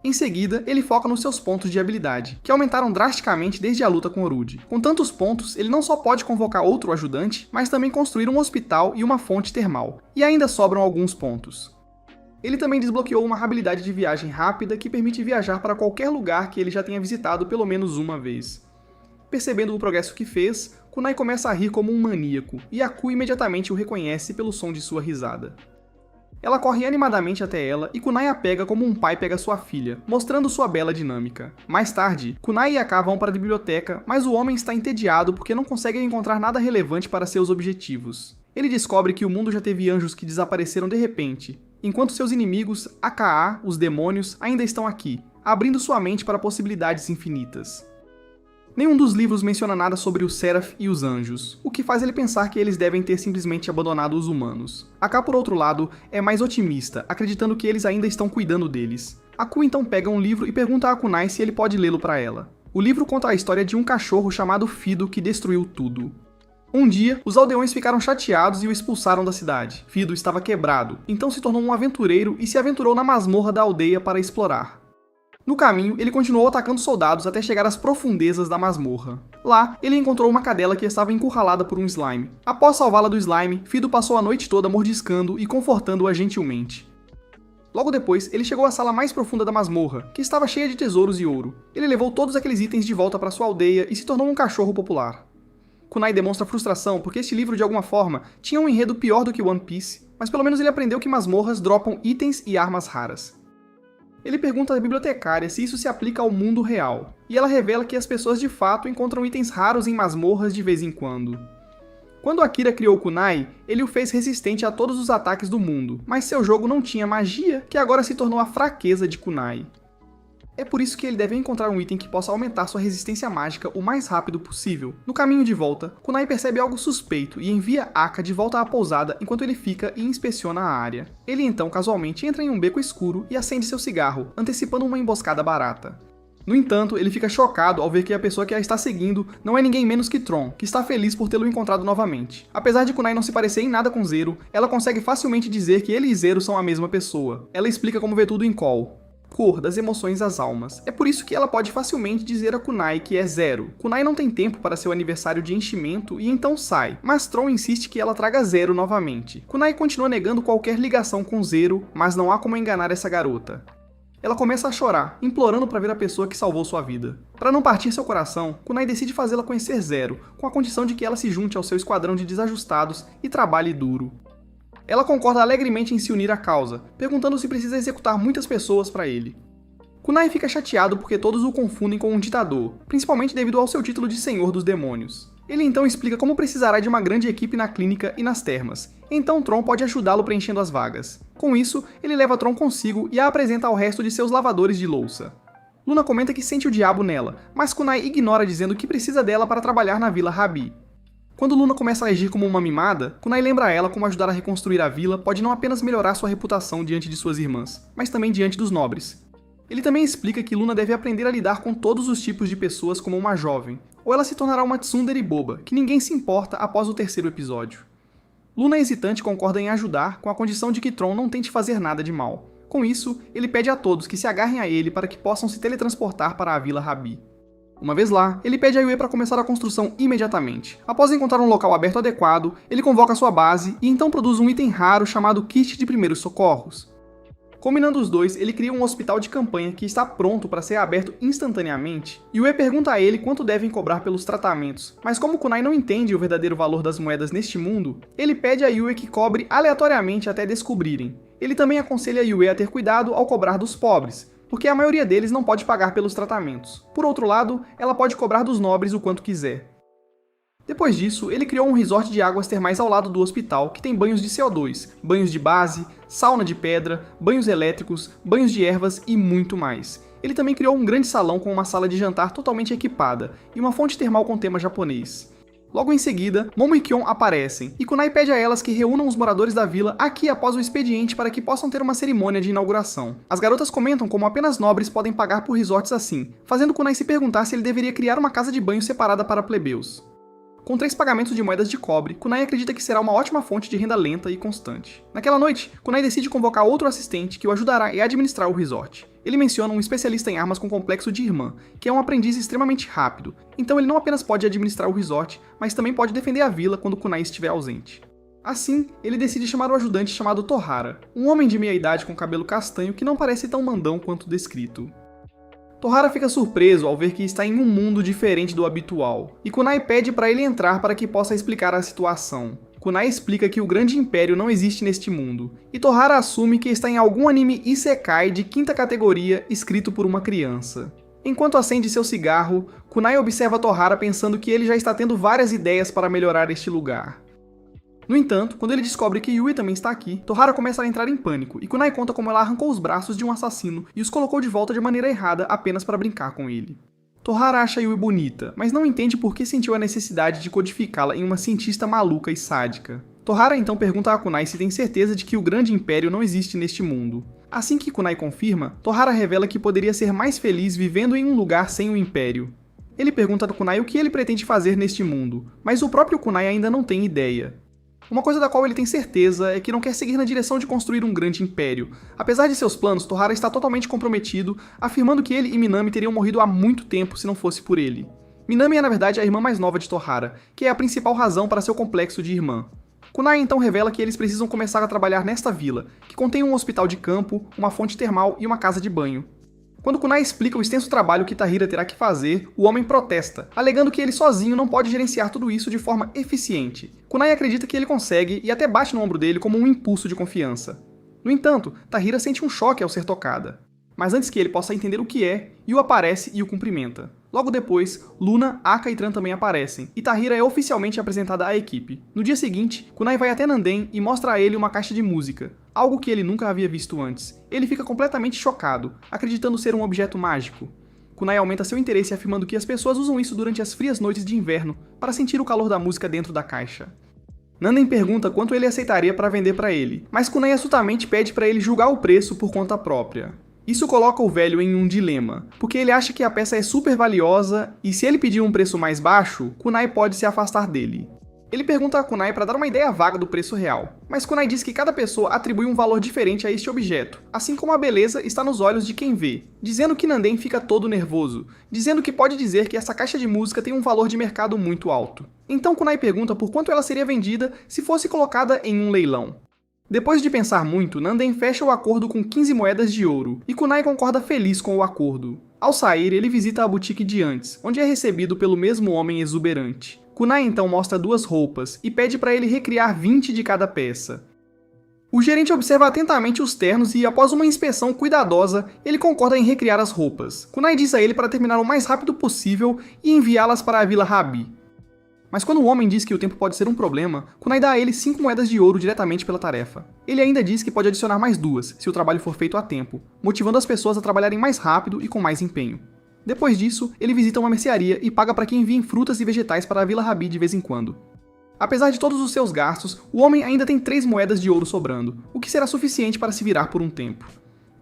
Em seguida, ele foca nos seus pontos de habilidade, que aumentaram drasticamente desde a luta com Orud. Com tantos pontos, ele não só pode convocar outro ajudante, mas também construir um hospital e uma fonte termal. E ainda sobram alguns pontos. Ele também desbloqueou uma habilidade de viagem rápida que permite viajar para qualquer lugar que ele já tenha visitado pelo menos uma vez. Percebendo o progresso que fez, Kunai começa a rir como um maníaco, e Aku imediatamente o reconhece pelo som de sua risada. Ela corre animadamente até ela e Kunai a pega como um pai pega sua filha, mostrando sua bela dinâmica. Mais tarde, Kunai e Akka vão para a biblioteca, mas o homem está entediado porque não consegue encontrar nada relevante para seus objetivos. Ele descobre que o mundo já teve anjos que desapareceram de repente, enquanto seus inimigos, Aka, os demônios, ainda estão aqui, abrindo sua mente para possibilidades infinitas. Nenhum dos livros menciona nada sobre os Seraph e os anjos, o que faz ele pensar que eles devem ter simplesmente abandonado os humanos. Akka, por outro lado, é mais otimista, acreditando que eles ainda estão cuidando deles. Aku então pega um livro e pergunta a Kunai se ele pode lê-lo para ela. O livro conta a história de um cachorro chamado Fido que destruiu tudo. Um dia, os aldeões ficaram chateados e o expulsaram da cidade. Fido estava quebrado, então se tornou um aventureiro e se aventurou na masmorra da aldeia para explorar. No caminho, ele continuou atacando soldados até chegar às profundezas da masmorra. Lá, ele encontrou uma cadela que estava encurralada por um slime. Após salvá-la do slime, Fido passou a noite toda mordiscando e confortando-a gentilmente. Logo depois, ele chegou à sala mais profunda da masmorra, que estava cheia de tesouros e ouro. Ele levou todos aqueles itens de volta para sua aldeia e se tornou um cachorro popular. Kunai demonstra frustração porque este livro, de alguma forma, tinha um enredo pior do que One Piece, mas pelo menos ele aprendeu que masmorras dropam itens e armas raras. Ele pergunta à bibliotecária se isso se aplica ao mundo real, e ela revela que as pessoas de fato encontram itens raros em masmorras de vez em quando. Quando Akira criou Kunai, ele o fez resistente a todos os ataques do mundo, mas seu jogo não tinha magia, que agora se tornou a fraqueza de Kunai. É por isso que ele deve encontrar um item que possa aumentar sua resistência mágica o mais rápido possível. No caminho de volta, Kunai percebe algo suspeito e envia Aka de volta à pousada enquanto ele fica e inspeciona a área. Ele então casualmente entra em um beco escuro e acende seu cigarro, antecipando uma emboscada barata. No entanto, ele fica chocado ao ver que a pessoa que a está seguindo não é ninguém menos que Tron, que está feliz por tê-lo encontrado novamente. Apesar de Kunai não se parecer em nada com Zero, ela consegue facilmente dizer que ele e Zero são a mesma pessoa. Ela explica como vê tudo em Call. Cor, das emoções às almas. É por isso que ela pode facilmente dizer a Kunai que é Zero. Kunai não tem tempo para seu aniversário de enchimento e então sai, mas Tron insiste que ela traga Zero novamente. Kunai continua negando qualquer ligação com Zero, mas não há como enganar essa garota. Ela começa a chorar, implorando para ver a pessoa que salvou sua vida. Para não partir seu coração, Kunai decide fazê-la conhecer Zero, com a condição de que ela se junte ao seu esquadrão de desajustados e trabalhe duro. Ela concorda alegremente em se unir à causa, perguntando se precisa executar muitas pessoas para ele. Kunai fica chateado porque todos o confundem com um ditador, principalmente devido ao seu título de Senhor dos Demônios. Ele então explica como precisará de uma grande equipe na clínica e nas termas, então Tron pode ajudá-lo preenchendo as vagas. Com isso, ele leva Tron consigo e a apresenta ao resto de seus lavadores de louça. Luna comenta que sente o diabo nela, mas Kunai ignora dizendo que precisa dela para trabalhar na Vila Rabi. Quando Luna começa a agir como uma mimada, Kunai lembra a ela como ajudar a reconstruir a vila pode não apenas melhorar sua reputação diante de suas irmãs, mas também diante dos nobres. Ele também explica que Luna deve aprender a lidar com todos os tipos de pessoas como uma jovem, ou ela se tornará uma tsundere boba, que ninguém se importa após o terceiro episódio. Luna hesitante concorda em ajudar com a condição de que Tron não tente fazer nada de mal. Com isso, ele pede a todos que se agarrem a ele para que possam se teletransportar para a Vila Rabi. Uma vez lá, ele pede a Yue para começar a construção imediatamente. Após encontrar um local aberto adequado, ele convoca sua base e então produz um item raro chamado Kit de Primeiros Socorros. Combinando os dois, ele cria um hospital de campanha que está pronto para ser aberto instantaneamente. Yue pergunta a ele quanto devem cobrar pelos tratamentos, mas como Kunai não entende o verdadeiro valor das moedas neste mundo, ele pede a Yue que cobre aleatoriamente até descobrirem. Ele também aconselha a Yue a ter cuidado ao cobrar dos pobres, porque a maioria deles não pode pagar pelos tratamentos. Por outro lado, ela pode cobrar dos nobres o quanto quiser. Depois disso, ele criou um resort de águas termais ao lado do hospital, que tem banhos de CO2, banhos de base, sauna de pedra, banhos elétricos, banhos de ervas e muito mais. Ele também criou um grande salão com uma sala de jantar totalmente equipada, e uma fonte termal com tema japonês. Logo em seguida, Momo e Kion aparecem, e Kunai pede a elas que reúnam os moradores da vila aqui após o expediente para que possam ter uma cerimônia de inauguração. As garotas comentam como apenas nobres podem pagar por resorts assim, fazendo Kunai se perguntar se ele deveria criar uma casa de banho separada para plebeus. Com 3 pagamentos de moedas de cobre, Kunai acredita que será uma ótima fonte de renda lenta e constante. Naquela noite, Kunai decide convocar outro assistente que o ajudará a administrar o resort. Ele menciona um especialista em armas com complexo de irmã, que é um aprendiz extremamente rápido, então ele não apenas pode administrar o resort, mas também pode defender a vila quando Kunai estiver ausente. Assim, ele decide chamar o ajudante chamado Tohara, um homem de meia-idade com cabelo castanho que não parece tão mandão quanto descrito. Tohara fica surpreso ao ver que está em um mundo diferente do habitual, e Kunai pede para ele entrar para que possa explicar a situação. Kunai explica que o Grande Império não existe neste mundo, e Tohara assume que está em algum anime Isekai de 5ª categoria escrito por uma criança. Enquanto acende seu cigarro, Kunai observa Tohara pensando que ele já está tendo várias ideias para melhorar este lugar. No entanto, quando ele descobre que Yui também está aqui, Tohara começa a entrar em pânico, e Kunai conta como ela arrancou os braços de um assassino e os colocou de volta de maneira errada apenas para brincar com ele. Tohara acha Yui bonita, mas não entende por que sentiu a necessidade de codificá-la em uma cientista maluca e sádica. Tohara então pergunta a Kunai se tem certeza de que o Grande Império não existe neste mundo. Assim que Kunai confirma, Tohara revela que poderia ser mais feliz vivendo em um lugar sem o Império. Ele pergunta a Kunai o que ele pretende fazer neste mundo, mas o próprio Kunai ainda não tem ideia. Uma coisa da qual ele tem certeza é que não quer seguir na direção de construir um grande império. Apesar de seus planos, Tohara está totalmente comprometido, afirmando que ele e Minami teriam morrido há muito tempo se não fosse por ele. Minami é na verdade a irmã mais nova de Tohara, que é a principal razão para seu complexo de irmã. Kunai então revela que eles precisam começar a trabalhar nesta vila, que contém um hospital de campo, uma fonte termal e uma casa de banho. Quando Kunai explica o extenso trabalho que Tahira terá que fazer, o homem protesta, alegando que ele sozinho não pode gerenciar tudo isso de forma eficiente. Kunai acredita que ele consegue e até bate no ombro dele como um impulso de confiança. No entanto, Tahira sente um choque ao ser tocada. Mas antes que ele possa entender o que é, Yu aparece e o cumprimenta. Logo depois, Luna, Aka e Tran também aparecem, e Tahira é oficialmente apresentada à equipe. No dia seguinte, Kunai vai até Nanden e mostra a ele uma caixa de música, algo que ele nunca havia visto antes. Ele fica completamente chocado, acreditando ser um objeto mágico. Kunai aumenta seu interesse afirmando que as pessoas usam isso durante as frias noites de inverno para sentir o calor da música dentro da caixa. Nanden pergunta quanto ele aceitaria para vender para ele, mas Kunai astutamente pede para ele julgar o preço por conta própria. Isso coloca o velho em um dilema, porque ele acha que a peça é super valiosa e se ele pedir um preço mais baixo, Kunai pode se afastar dele. Ele pergunta a Kunai para dar uma ideia vaga do preço real, mas Kunai diz que cada pessoa atribui um valor diferente a este objeto, assim como a beleza está nos olhos de quem vê, dizendo que Nanden fica todo nervoso, dizendo que pode dizer que essa caixa de música tem um valor de mercado muito alto. Então Kunai pergunta por quanto ela seria vendida se fosse colocada em um leilão. Depois de pensar muito, Nanden fecha o acordo com 15 moedas de ouro, e Kunai concorda feliz com o acordo. Ao sair, ele visita a boutique de antes, onde é recebido pelo mesmo homem exuberante. Kunai então mostra 2 roupas, e pede para ele recriar 20 de cada peça. O gerente observa atentamente os ternos e, após uma inspeção cuidadosa, ele concorda em recriar as roupas. Kunai diz a ele para terminar o mais rápido possível e enviá-las para a Vila Rabi. Mas quando o homem diz que o tempo pode ser um problema, Kunai dá a ele 5 moedas de ouro diretamente pela tarefa. Ele ainda diz que pode adicionar mais 2, se o trabalho for feito a tempo, motivando as pessoas a trabalharem mais rápido e com mais empenho. Depois disso, ele visita uma mercearia e paga para que enviem frutas e vegetais para a Vila Rabi de vez em quando. Apesar de todos os seus gastos, o homem ainda tem 3 moedas de ouro sobrando, o que será suficiente para se virar por um tempo.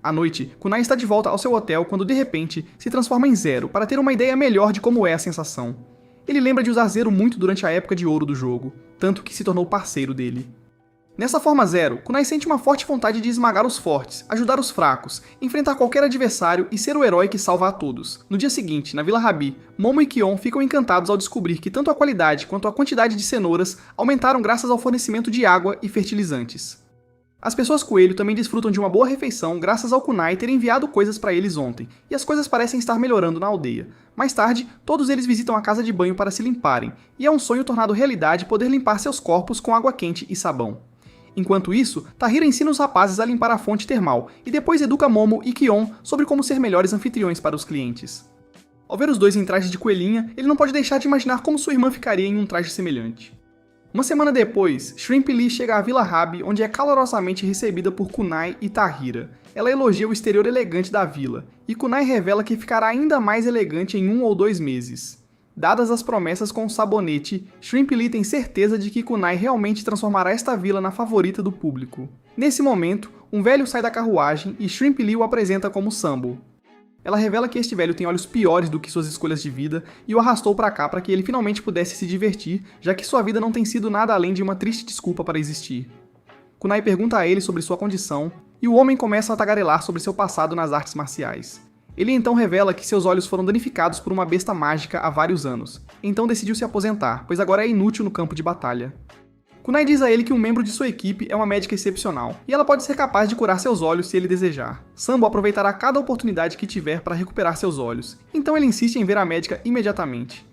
À noite, Kunai está de volta ao seu hotel quando de repente se transforma em Zero para ter uma ideia melhor de como é a sensação. Ele lembra de usar Zero muito durante a época de ouro do jogo, tanto que se tornou parceiro dele. Nessa forma Zero, Kunai sente uma forte vontade de esmagar os fortes, ajudar os fracos, enfrentar qualquer adversário e ser o herói que salva a todos. No dia seguinte, na Vila Rabi, Momo e Kion ficam encantados ao descobrir que tanto a qualidade quanto a quantidade de cenouras aumentaram graças ao fornecimento de água e fertilizantes. As pessoas coelho também desfrutam de uma boa refeição graças ao Kunai ter enviado coisas para eles ontem, e as coisas parecem estar melhorando na aldeia. Mais tarde, todos eles visitam a casa de banho para se limparem, e é um sonho tornado realidade poder limpar seus corpos com água quente e sabão. Enquanto isso, Tahira ensina os rapazes a limpar a fonte termal, e depois educa Momo e Kion sobre como ser melhores anfitriões para os clientes. Ao ver os dois em trajes de coelhinha, ele não pode deixar de imaginar como sua irmã ficaria em um traje semelhante. Uma semana depois, Shrimp Lee chega à Vila Rabi, onde é calorosamente recebida por Kunai e Tahira. Ela elogia o exterior elegante da vila, e Kunai revela que ficará ainda mais elegante em 1 ou 2 meses. Dadas as promessas com o sabonete, Shrimp Lee tem certeza de que Kunai realmente transformará esta vila na favorita do público. Nesse momento, um velho sai da carruagem e Shrimp Lee o apresenta como Sambo. Ela revela que este velho tem olhos piores do que suas escolhas de vida e o arrastou para cá para que ele finalmente pudesse se divertir, já que sua vida não tem sido nada além de uma triste desculpa para existir. Kunai pergunta a ele sobre sua condição, e o homem começa a tagarelar sobre seu passado nas artes marciais. Ele então revela que seus olhos foram danificados por uma besta mágica há vários anos, então decidiu se aposentar, pois agora é inútil no campo de batalha. Kunai diz a ele que um membro de sua equipe é uma médica excepcional, e ela pode ser capaz de curar seus olhos se ele desejar. Sambo aproveitará cada oportunidade que tiver para recuperar seus olhos, então ele insiste em ver a médica imediatamente.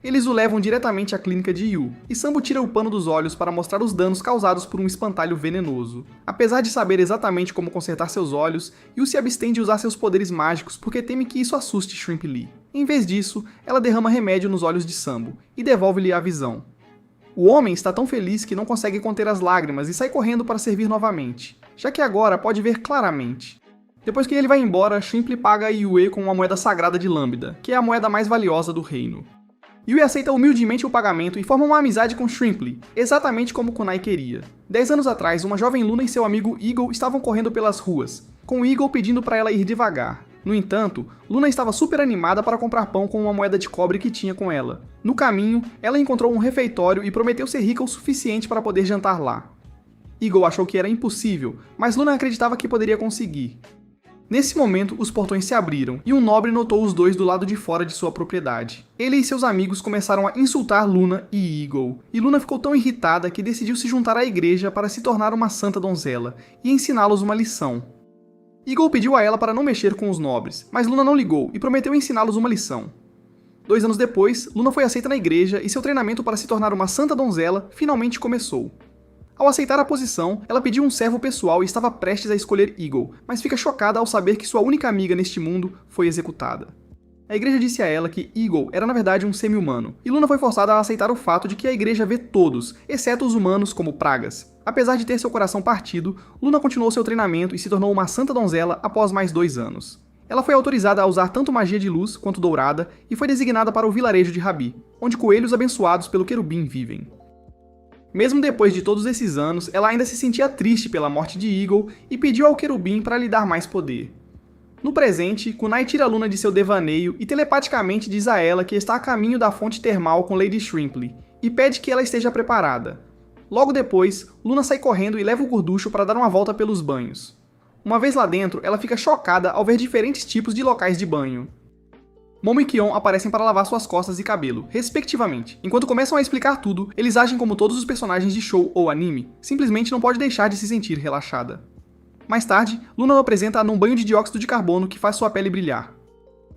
Eles o levam diretamente à clínica de Yu, e Sambo tira o pano dos olhos para mostrar os danos causados por um espantalho venenoso. Apesar de saber exatamente como consertar seus olhos, Yu se abstém de usar seus poderes mágicos porque teme que isso assuste Shrimp Lee. Em vez disso, ela derrama remédio nos olhos de Sambo, e devolve-lhe a visão. O homem está tão feliz que não consegue conter as lágrimas e sai correndo para servir novamente, já que agora pode ver claramente. Depois que ele vai embora, Shrimp Lee paga a Yue com uma moeda sagrada de Lambda, que é a moeda mais valiosa do reino. Yue aceita humildemente o pagamento e forma uma amizade com Shrimp Lee, exatamente como Kunai queria. 10 anos atrás, uma jovem Luna e seu amigo Eagle estavam correndo pelas ruas, com Eagle pedindo para ela ir devagar. No entanto, Luna estava super animada para comprar pão com uma moeda de cobre que tinha com ela. No caminho, ela encontrou um refeitório e prometeu ser rica o suficiente para poder jantar lá. Eagle achou que era impossível, mas Luna acreditava que poderia conseguir. Nesse momento, os portões se abriram, e um nobre notou os dois do lado de fora de sua propriedade. Ele e seus amigos começaram a insultar Luna e Eagle, e Luna ficou tão irritada que decidiu se juntar à igreja para se tornar uma santa donzela, e ensiná-los uma lição. Eagle pediu a ela para não mexer com os nobres, mas Luna não ligou e prometeu ensiná-los uma lição. 2 anos depois, Luna foi aceita na igreja e seu treinamento para se tornar uma santa donzela finalmente começou. Ao aceitar a posição, ela pediu um servo pessoal e estava prestes a escolher Eagle, mas fica chocada ao saber que sua única amiga neste mundo foi executada. A igreja disse a ela que Eagle era na verdade um semi-humano, e Luna foi forçada a aceitar o fato de que a igreja vê todos, exceto os humanos, como pragas. Apesar de ter seu coração partido, Luna continuou seu treinamento e se tornou uma santa donzela após mais 2 anos. Ela foi autorizada a usar tanto magia de luz quanto dourada e foi designada para o vilarejo de Rabi, onde coelhos abençoados pelo querubim vivem. Mesmo depois de todos esses anos, ela ainda se sentia triste pela morte de Eagle e pediu ao querubim para lhe dar mais poder. No presente, Kunai tira Luna de seu devaneio e telepaticamente diz a ela que está a caminho da fonte termal com Lady Shrimply, e pede que ela esteja preparada. Logo depois, Luna sai correndo e leva o gorducho para dar uma volta pelos banhos. Uma vez lá dentro, ela fica chocada ao ver diferentes tipos de locais de banho. Momo e Kion aparecem para lavar suas costas e cabelo, respectivamente. Enquanto começam a explicar tudo, eles agem como todos os personagens de show ou anime, simplesmente não pode deixar de se sentir relaxada. Mais tarde, Luna o apresenta num banho de dióxido de carbono que faz sua pele brilhar.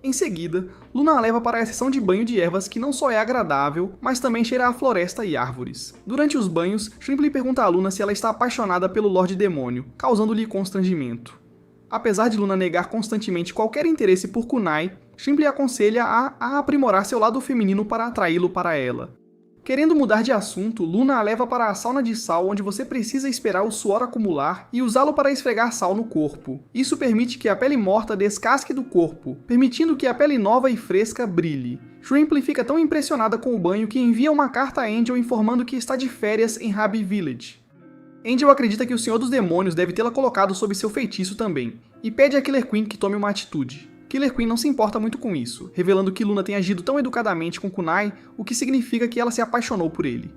Em seguida, Luna a leva para a seção de banho de ervas que não só é agradável, mas também cheira a floresta e árvores. Durante os banhos, Shrimply pergunta a Luna se ela está apaixonada pelo Lorde Demônio, causando-lhe constrangimento. Apesar de Luna negar constantemente qualquer interesse por Kunai, Shrimply aconselha a aprimorar seu lado feminino para atraí-lo para ela. Querendo mudar de assunto, Luna a leva para a sauna de sal onde você precisa esperar o suor acumular e usá-lo para esfregar sal no corpo. Isso permite que a pele morta descasque do corpo, permitindo que a pele nova e fresca brilhe. Shrimply fica tão impressionada com o banho que envia uma carta a Angel informando que está de férias em Rabi Village. Angel acredita que o Senhor dos Demônios deve tê-la colocado sob seu feitiço também, e pede a Killer Queen que tome uma atitude. Killer Queen não se importa muito com isso, revelando que Luna tem agido tão educadamente com Kunai, o que significa que ela se apaixonou por ele.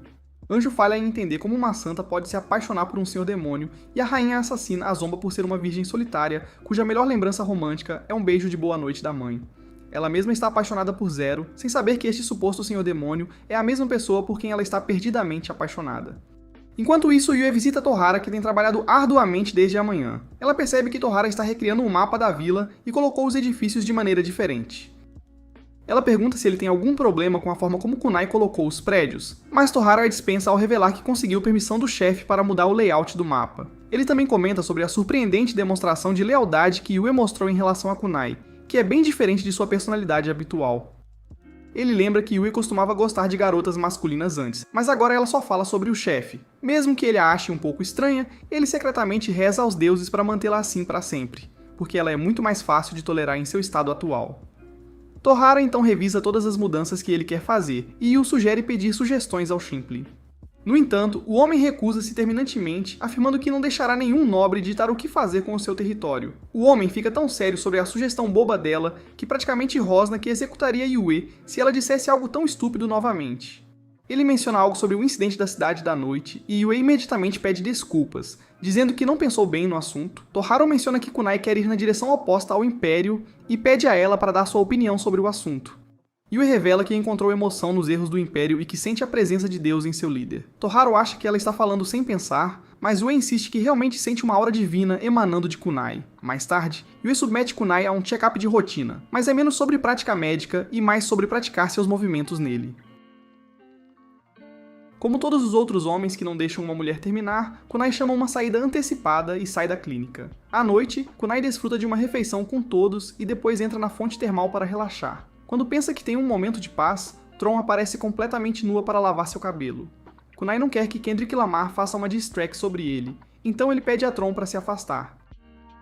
Anjo falha em entender como uma santa pode se apaixonar por um senhor demônio, e a rainha assassina a zomba por ser uma virgem solitária, cuja melhor lembrança romântica é um beijo de boa noite da mãe. Ela mesma está apaixonada por Zero, sem saber que este suposto senhor demônio é a mesma pessoa por quem ela está perdidamente apaixonada. Enquanto isso, Yue visita Tohara, que tem trabalhado arduamente desde a manhã. Ela percebe que Tohara está recriando um mapa da vila e colocou os edifícios de maneira diferente. Ela pergunta se ele tem algum problema com a forma como Kunai colocou os prédios, mas Tohara a dispensa ao revelar que conseguiu permissão do chefe para mudar o layout do mapa. Ele também comenta sobre a surpreendente demonstração de lealdade que Yue mostrou em relação a Kunai, que é bem diferente de sua personalidade habitual. Ele lembra que Yue costumava gostar de garotas masculinas antes, mas agora ela só fala sobre o chefe. Mesmo que ele a ache um pouco estranha, ele secretamente reza aos deuses para mantê-la assim para sempre, porque ela é muito mais fácil de tolerar em seu estado atual. Tohara então revisa todas as mudanças que ele quer fazer, e o sugere pedir sugestões ao Shrimply. No entanto, o homem recusa-se terminantemente, afirmando que não deixará nenhum nobre ditar o que fazer com o seu território. O homem fica tão sério sobre a sugestão boba dela, que praticamente rosna que executaria Yue se ela dissesse algo tão estúpido novamente. Ele menciona algo sobre o incidente da cidade da noite, e Yue imediatamente pede desculpas, dizendo que não pensou bem no assunto. Tohara menciona que Kunai quer ir na direção oposta ao Império, e pede a ela para dar sua opinião sobre o assunto. Yue revela que encontrou emoção nos erros do Império e que sente a presença de Deus em seu líder. Tohara acha que ela está falando sem pensar, mas Yue insiste que realmente sente uma aura divina emanando de Kunai. Mais tarde, Yue submete Kunai a um check-up de rotina, mas é menos sobre prática médica e mais sobre praticar seus movimentos nele. Como todos os outros homens que não deixam uma mulher terminar, Kunai chama uma saída antecipada e sai da clínica. À noite, Kunai desfruta de uma refeição com todos e depois entra na fonte termal para relaxar. Quando pensa que tem um momento de paz, Tron aparece completamente nua para lavar seu cabelo. Kunai não quer que Kendrick Lamar faça uma diss track sobre ele, então ele pede a Tron para se afastar.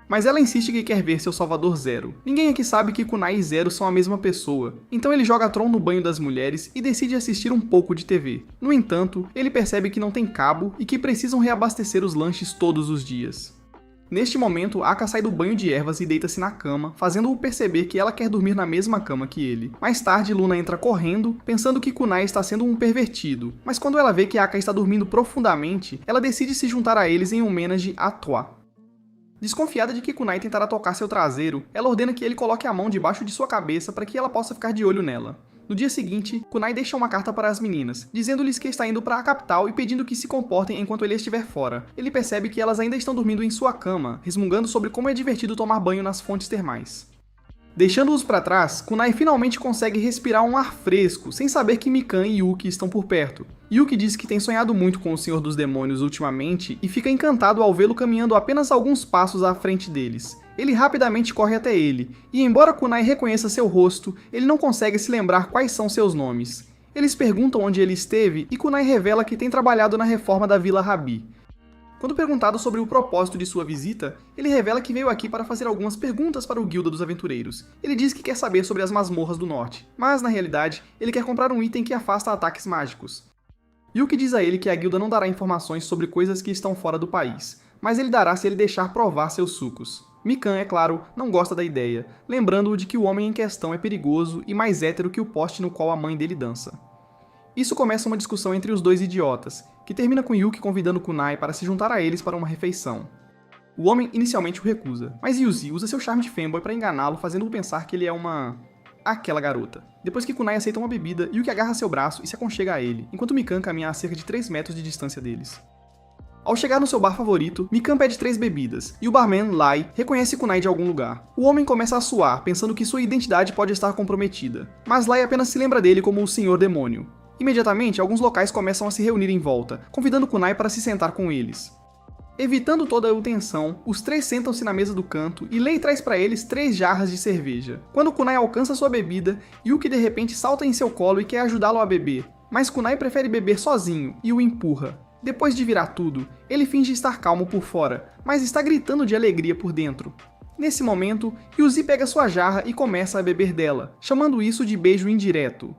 Mas ela insiste que quer ver seu salvador Zero. Ninguém aqui sabe que Kunai e Zero são a mesma pessoa, então ele joga Tron no banho das mulheres e decide assistir um pouco de TV. No entanto, ele percebe que não tem cabo e que precisam reabastecer os lanches todos os dias. Neste momento, Aka sai do banho de ervas e deita-se na cama, fazendo-o perceber que ela quer dormir na mesma cama que ele. Mais tarde, Luna entra correndo, pensando que Kunai está sendo um pervertido, mas quando ela vê que Aka está dormindo profundamente, ela decide se juntar a eles em homenagem a Toa. Desconfiada de que Kunai tentará tocar seu traseiro, ela ordena que ele coloque a mão debaixo de sua cabeça para que ela possa ficar de olho nela. No dia seguinte, Kunai deixa uma carta para as meninas, dizendo-lhes que está indo para a capital e pedindo que se comportem enquanto ele estiver fora. Ele percebe que elas ainda estão dormindo em sua cama, resmungando sobre como é divertido tomar banho nas fontes termais. Deixando-os para trás, Kunai finalmente consegue respirar um ar fresco, sem saber que Mikan e Yuki estão por perto. Yuki diz que tem sonhado muito com o Senhor dos Demônios ultimamente e fica encantado ao vê-lo caminhando apenas alguns passos à frente deles. Ele rapidamente corre até ele, e embora Kunai reconheça seu rosto, ele não consegue se lembrar quais são seus nomes. Eles perguntam onde ele esteve e Kunai revela que tem trabalhado na reforma da Vila Rabi. Quando perguntado sobre o propósito de sua visita, ele revela que veio aqui para fazer algumas perguntas para o Guilda dos Aventureiros. Ele diz que quer saber sobre as masmorras do norte, mas na realidade, ele quer comprar um item que afasta ataques mágicos. Yuki diz a ele que a guilda não dará informações sobre coisas que estão fora do país, mas ele dará se ele deixar provar seus sucos. Mikan, é claro, não gosta da ideia, lembrando-o de que o homem em questão é perigoso e mais hétero que o poste no qual a mãe dele dança. Isso começa uma discussão entre os dois idiotas, que termina com Yuki convidando Kunai para se juntar a eles para uma refeição. O homem inicialmente o recusa, mas Yuzi usa seu charme de fanboy para enganá-lo, fazendo-o pensar que ele é aquela garota. Depois que Kunai aceita uma bebida, Yuki agarra seu braço e se aconchega a ele, enquanto Mikan caminha a cerca de 3 metros de distância deles. Ao chegar no seu bar favorito, Mikan pede 3 bebidas, e o barman, Lai, reconhece Kunai de algum lugar. O homem começa a suar, pensando que sua identidade pode estar comprometida, mas Lai apenas se lembra dele como o Senhor Demônio. Imediatamente, alguns locais começam a se reunir em volta, convidando Kunai para se sentar com eles. Evitando toda a tensão, os 3 sentam-se na mesa do canto e Lei traz para eles 3 jarras de cerveja. Quando Kunai alcança sua bebida, Yuki de repente salta em seu colo e quer ajudá-lo a beber, mas Kunai prefere beber sozinho e o empurra. Depois de virar tudo, ele finge estar calmo por fora, mas está gritando de alegria por dentro. Nesse momento, Yuzi pega sua jarra e começa a beber dela, chamando isso de beijo indireto.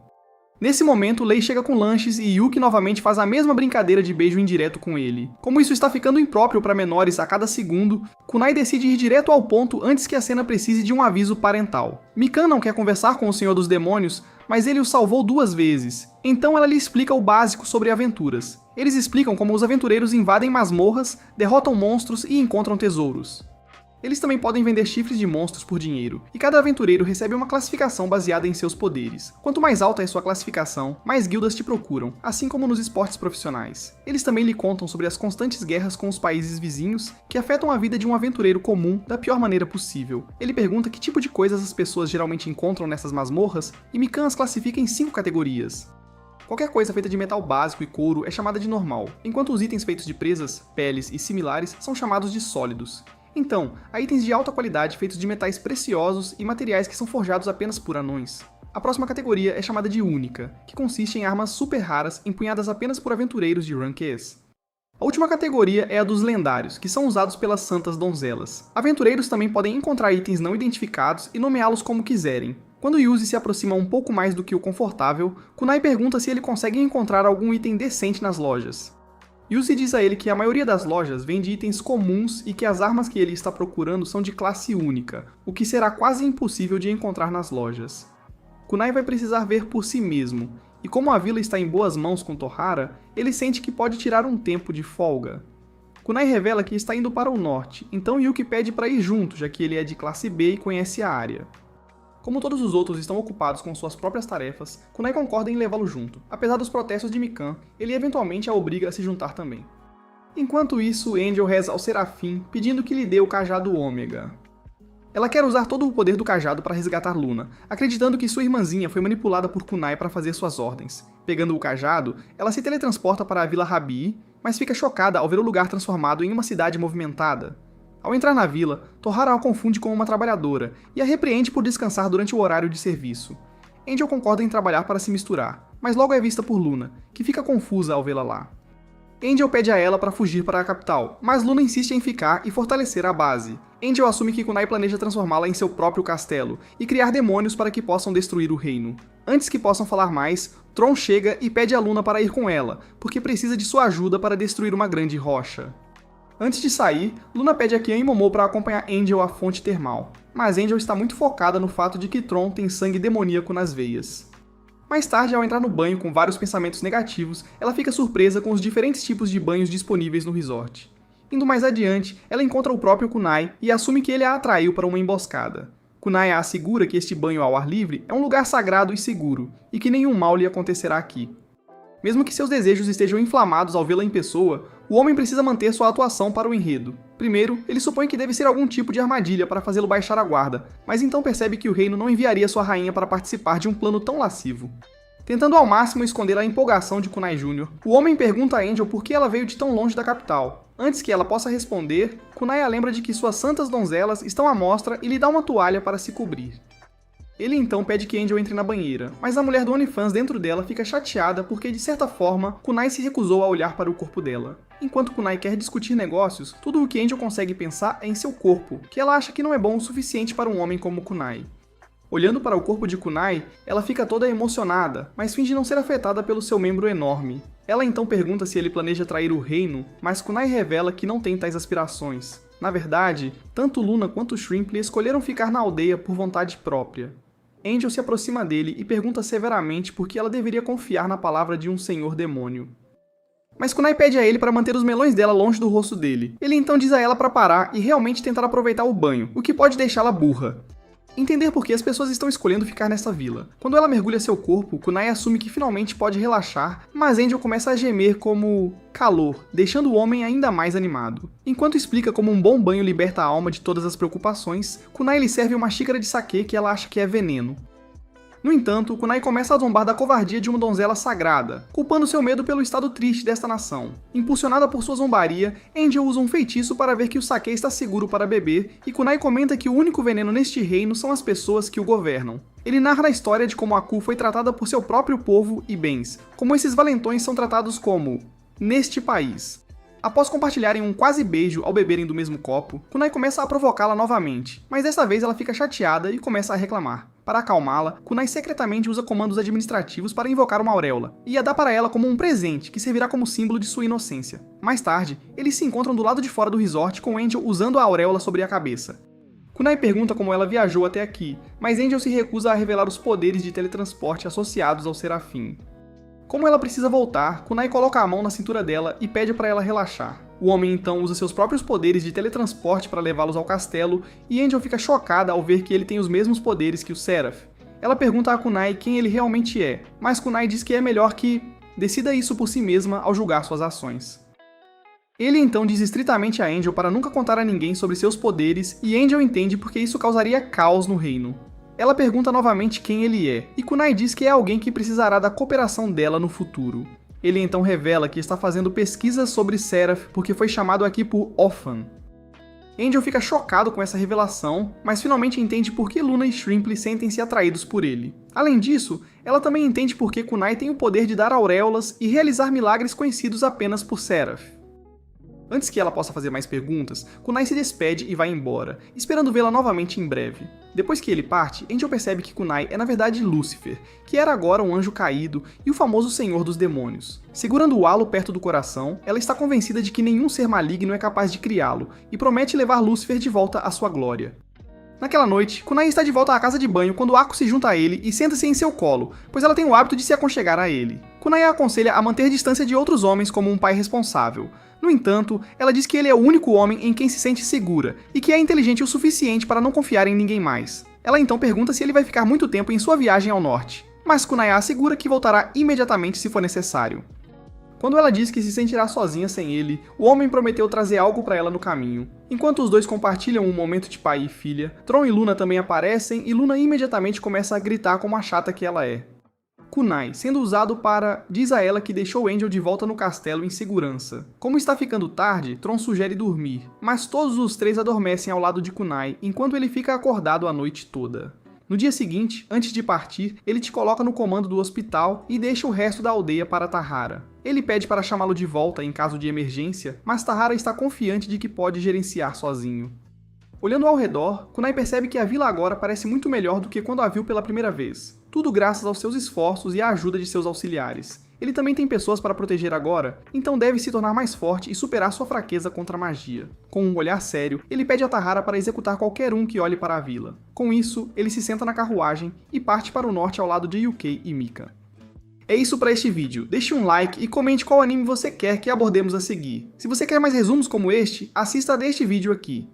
Nesse momento, Lei chega com lanches e Yuki novamente faz a mesma brincadeira de beijo indireto com ele. Como isso está ficando impróprio para menores a cada segundo, Kunai decide ir direto ao ponto antes que a cena precise de um aviso parental. Mikan não quer conversar com o Senhor dos Demônios, mas ele o salvou 2 vezes. Então ela lhe explica o básico sobre aventuras. Eles explicam como os aventureiros invadem masmorras, derrotam monstros e encontram tesouros. Eles também podem vender chifres de monstros por dinheiro, e cada aventureiro recebe uma classificação baseada em seus poderes. Quanto mais alta é sua classificação, mais guildas te procuram, assim como nos esportes profissionais. Eles também lhe contam sobre as constantes guerras com os países vizinhos, que afetam a vida de um aventureiro comum da pior maneira possível. Ele pergunta que tipo de coisas as pessoas geralmente encontram nessas masmorras, e Mikan as classifica em 5 categorias. Qualquer coisa feita de metal básico e couro é chamada de normal, enquanto os itens feitos de presas, peles e similares são chamados de sólidos. Então, há itens de alta qualidade feitos de metais preciosos e materiais que são forjados apenas por anões. A próxima categoria é chamada de única, que consiste em armas super raras empunhadas apenas por aventureiros de Rank S. A última categoria é a dos lendários, que são usados pelas santas donzelas. Aventureiros também podem encontrar itens não identificados e nomeá-los como quiserem. Quando Yuzi se aproxima um pouco mais do que o confortável, Kunai pergunta se ele consegue encontrar algum item decente nas lojas. Yuzi diz a ele que a maioria das lojas vende itens comuns e que as armas que ele está procurando são de classe única, o que será quase impossível de encontrar nas lojas. Kunai vai precisar ver por si mesmo, e como a vila está em boas mãos com Tohara, ele sente que pode tirar um tempo de folga. Kunai revela que está indo para o norte, então Yuki pede para ir junto, já que ele é de classe B e conhece a área. Como todos os outros estão ocupados com suas próprias tarefas, Kunai concorda em levá-lo junto. Apesar dos protestos de Mikan, ele eventualmente a obriga a se juntar também. Enquanto isso, Angel reza ao Serafim, pedindo que lhe dê o cajado Ômega. Ela quer usar todo o poder do cajado para resgatar Luna, acreditando que sua irmãzinha foi manipulada por Kunai para fazer suas ordens. Pegando o cajado, ela se teletransporta para a Vila Rabi, mas fica chocada ao ver o lugar transformado em uma cidade movimentada. Ao entrar na vila, Tohara a confunde com uma trabalhadora e a repreende por descansar durante o horário de serviço. Angel concorda em trabalhar para se misturar, mas logo é vista por Luna, que fica confusa ao vê-la lá. Angel pede a ela para fugir para a capital, mas Luna insiste em ficar e fortalecer a base. Angel assume que Kunai planeja transformá-la em seu próprio castelo e criar demônios para que possam destruir o reino. Antes que possam falar mais, Tron chega e pede a Luna para ir com ela, porque precisa de sua ajuda para destruir uma grande rocha. Antes de sair, Luna pede a Kian e Momo para acompanhar Angel à fonte termal, mas Angel está muito focada no fato de que Tron tem sangue demoníaco nas veias. Mais tarde, ao entrar no banho com vários pensamentos negativos, ela fica surpresa com os diferentes tipos de banhos disponíveis no resort. Indo mais adiante, ela encontra o próprio Kunai e assume que ele a atraiu para uma emboscada. Kunai a assegura que este banho ao ar livre é um lugar sagrado e seguro, e que nenhum mal lhe acontecerá aqui. Mesmo que seus desejos estejam inflamados ao vê-la em pessoa, o homem precisa manter sua atuação para o enredo. Primeiro, ele supõe que deve ser algum tipo de armadilha para fazê-lo baixar a guarda, mas então percebe que o reino não enviaria sua rainha para participar de um plano tão lascivo. Tentando ao máximo esconder a empolgação de Kunai Jr., o homem pergunta a Angel por que ela veio de tão longe da capital. Antes que ela possa responder, Kunai a lembra de que suas santas donzelas estão à mostra e lhe dá uma toalha para se cobrir. Ele então pede que Angel entre na banheira, mas a mulher do OnlyFans dentro dela fica chateada porque, de certa forma, Kunai se recusou a olhar para o corpo dela. Enquanto Kunai quer discutir negócios, tudo o que Angel consegue pensar é em seu corpo, que ela acha que não é bom o suficiente para um homem como Kunai. Olhando para o corpo de Kunai, ela fica toda emocionada, mas finge não ser afetada pelo seu membro enorme. Ela então pergunta se ele planeja trair o reino, mas Kunai revela que não tem tais aspirações. Na verdade, tanto Luna quanto Shrimply escolheram ficar na aldeia por vontade própria. Angel se aproxima dele e pergunta severamente por que ela deveria confiar na palavra de um senhor demônio. Mas Kunai pede a ele para manter os melões dela longe do rosto dele. Ele então diz a ela para parar e realmente tentar aproveitar o banho, o que pode deixá-la burra. Entender por que as pessoas estão escolhendo ficar nessa vila. Quando ela mergulha seu corpo, Kunai assume que finalmente pode relaxar, mas Angel começa a gemer como calor, deixando o homem ainda mais animado. Enquanto explica como um bom banho liberta a alma de todas as preocupações, Kunai lhe serve uma xícara de saquê que ela acha que é veneno. No entanto, Kunai começa a zombar da covardia de uma donzela sagrada, culpando seu medo pelo estado triste desta nação. Impulsionada por sua zombaria, Angel usa um feitiço para ver que o saquê está seguro para beber, e Kunai comenta que o único veneno neste reino são as pessoas que o governam. Ele narra a história de como Aku foi tratada por seu próprio povo e bens, como esses valentões são tratados como neste país. Após compartilharem um quase beijo ao beberem do mesmo copo, Kunai começa a provocá-la novamente, mas dessa vez ela fica chateada e começa a reclamar. Para acalmá-la, Kunai secretamente usa comandos administrativos para invocar uma auréola, e a dá para ela como um presente que servirá como símbolo de sua inocência. Mais tarde, eles se encontram do lado de fora do resort com Angel usando a auréola sobre a cabeça. Kunai pergunta como ela viajou até aqui, mas Angel se recusa a revelar os poderes de teletransporte associados ao Serafim. Como ela precisa voltar, Kunai coloca a mão na cintura dela e pede para ela relaxar. O homem então usa seus próprios poderes de teletransporte para levá-los ao castelo, e Angel fica chocada ao ver que ele tem os mesmos poderes que o Seraph. Ela pergunta a Kunai quem ele realmente é, mas Kunai diz que é melhor que decida isso por si mesma ao julgar suas ações. Ele então diz estritamente a Angel para nunca contar a ninguém sobre seus poderes, e Angel entende porque isso causaria caos no reino. Ela pergunta novamente quem ele é, e Kunai diz que é alguém que precisará da cooperação dela no futuro. Ele então revela que está fazendo pesquisas sobre Seraph porque foi chamado aqui por Ophan. Angel fica chocado com essa revelação, mas finalmente entende por que Luna e Shrimply sentem-se atraídos por ele. Além disso, ela também entende por que Kunai tem o poder de dar auréolas e realizar milagres conhecidos apenas por Seraph. Antes que ela possa fazer mais perguntas, Kunai se despede e vai embora, esperando vê-la novamente em breve. Depois que ele parte, Angel percebe que Kunai é na verdade Lúcifer, que era agora um anjo caído e o famoso senhor dos demônios. Segurando o halo perto do coração, ela está convencida de que nenhum ser maligno é capaz de criá-lo, e promete levar Lúcifer de volta à sua glória. Naquela noite, Kunai está de volta à casa de banho quando Aku se junta a ele e senta-se em seu colo, pois ela tem o hábito de se aconchegar a ele. Kunai a aconselha a manter distância de outros homens como um pai responsável. No entanto, ela diz que ele é o único homem em quem se sente segura, e que é inteligente o suficiente para não confiar em ninguém mais. Ela então pergunta se ele vai ficar muito tempo em sua viagem ao norte, mas Kunai a assegura que voltará imediatamente se for necessário. Quando ela diz que se sentirá sozinha sem ele, o homem prometeu trazer algo para ela no caminho. Enquanto os dois compartilham um momento de pai e filha, Tron e Luna também aparecem e Luna imediatamente começa a gritar como a chata que ela é. Kunai, sendo usado para, diz a ela que deixou Angel de volta no castelo em segurança. Como está ficando tarde, Tron sugere dormir, mas todos os três adormecem ao lado de Kunai, enquanto ele fica acordado a noite toda. No dia seguinte, antes de partir, ele te coloca no comando do hospital e deixa o resto da aldeia para Tahara. Ele pede para chamá-lo de volta em caso de emergência, mas Tahara está confiante de que pode gerenciar sozinho. Olhando ao redor, Kunai percebe que a vila agora parece muito melhor do que quando a viu pela primeira vez. Tudo graças aos seus esforços e à ajuda de seus auxiliares. Ele também tem pessoas para proteger agora, então deve se tornar mais forte e superar sua fraqueza contra a magia. Com um olhar sério, ele pede a Tahara para executar qualquer um que olhe para a vila. Com isso, ele se senta na carruagem e parte para o norte ao lado de Yukei e Mika. É isso para este vídeo, deixe um like e comente qual anime você quer que abordemos a seguir. Se você quer mais resumos como este, assista a deste vídeo aqui.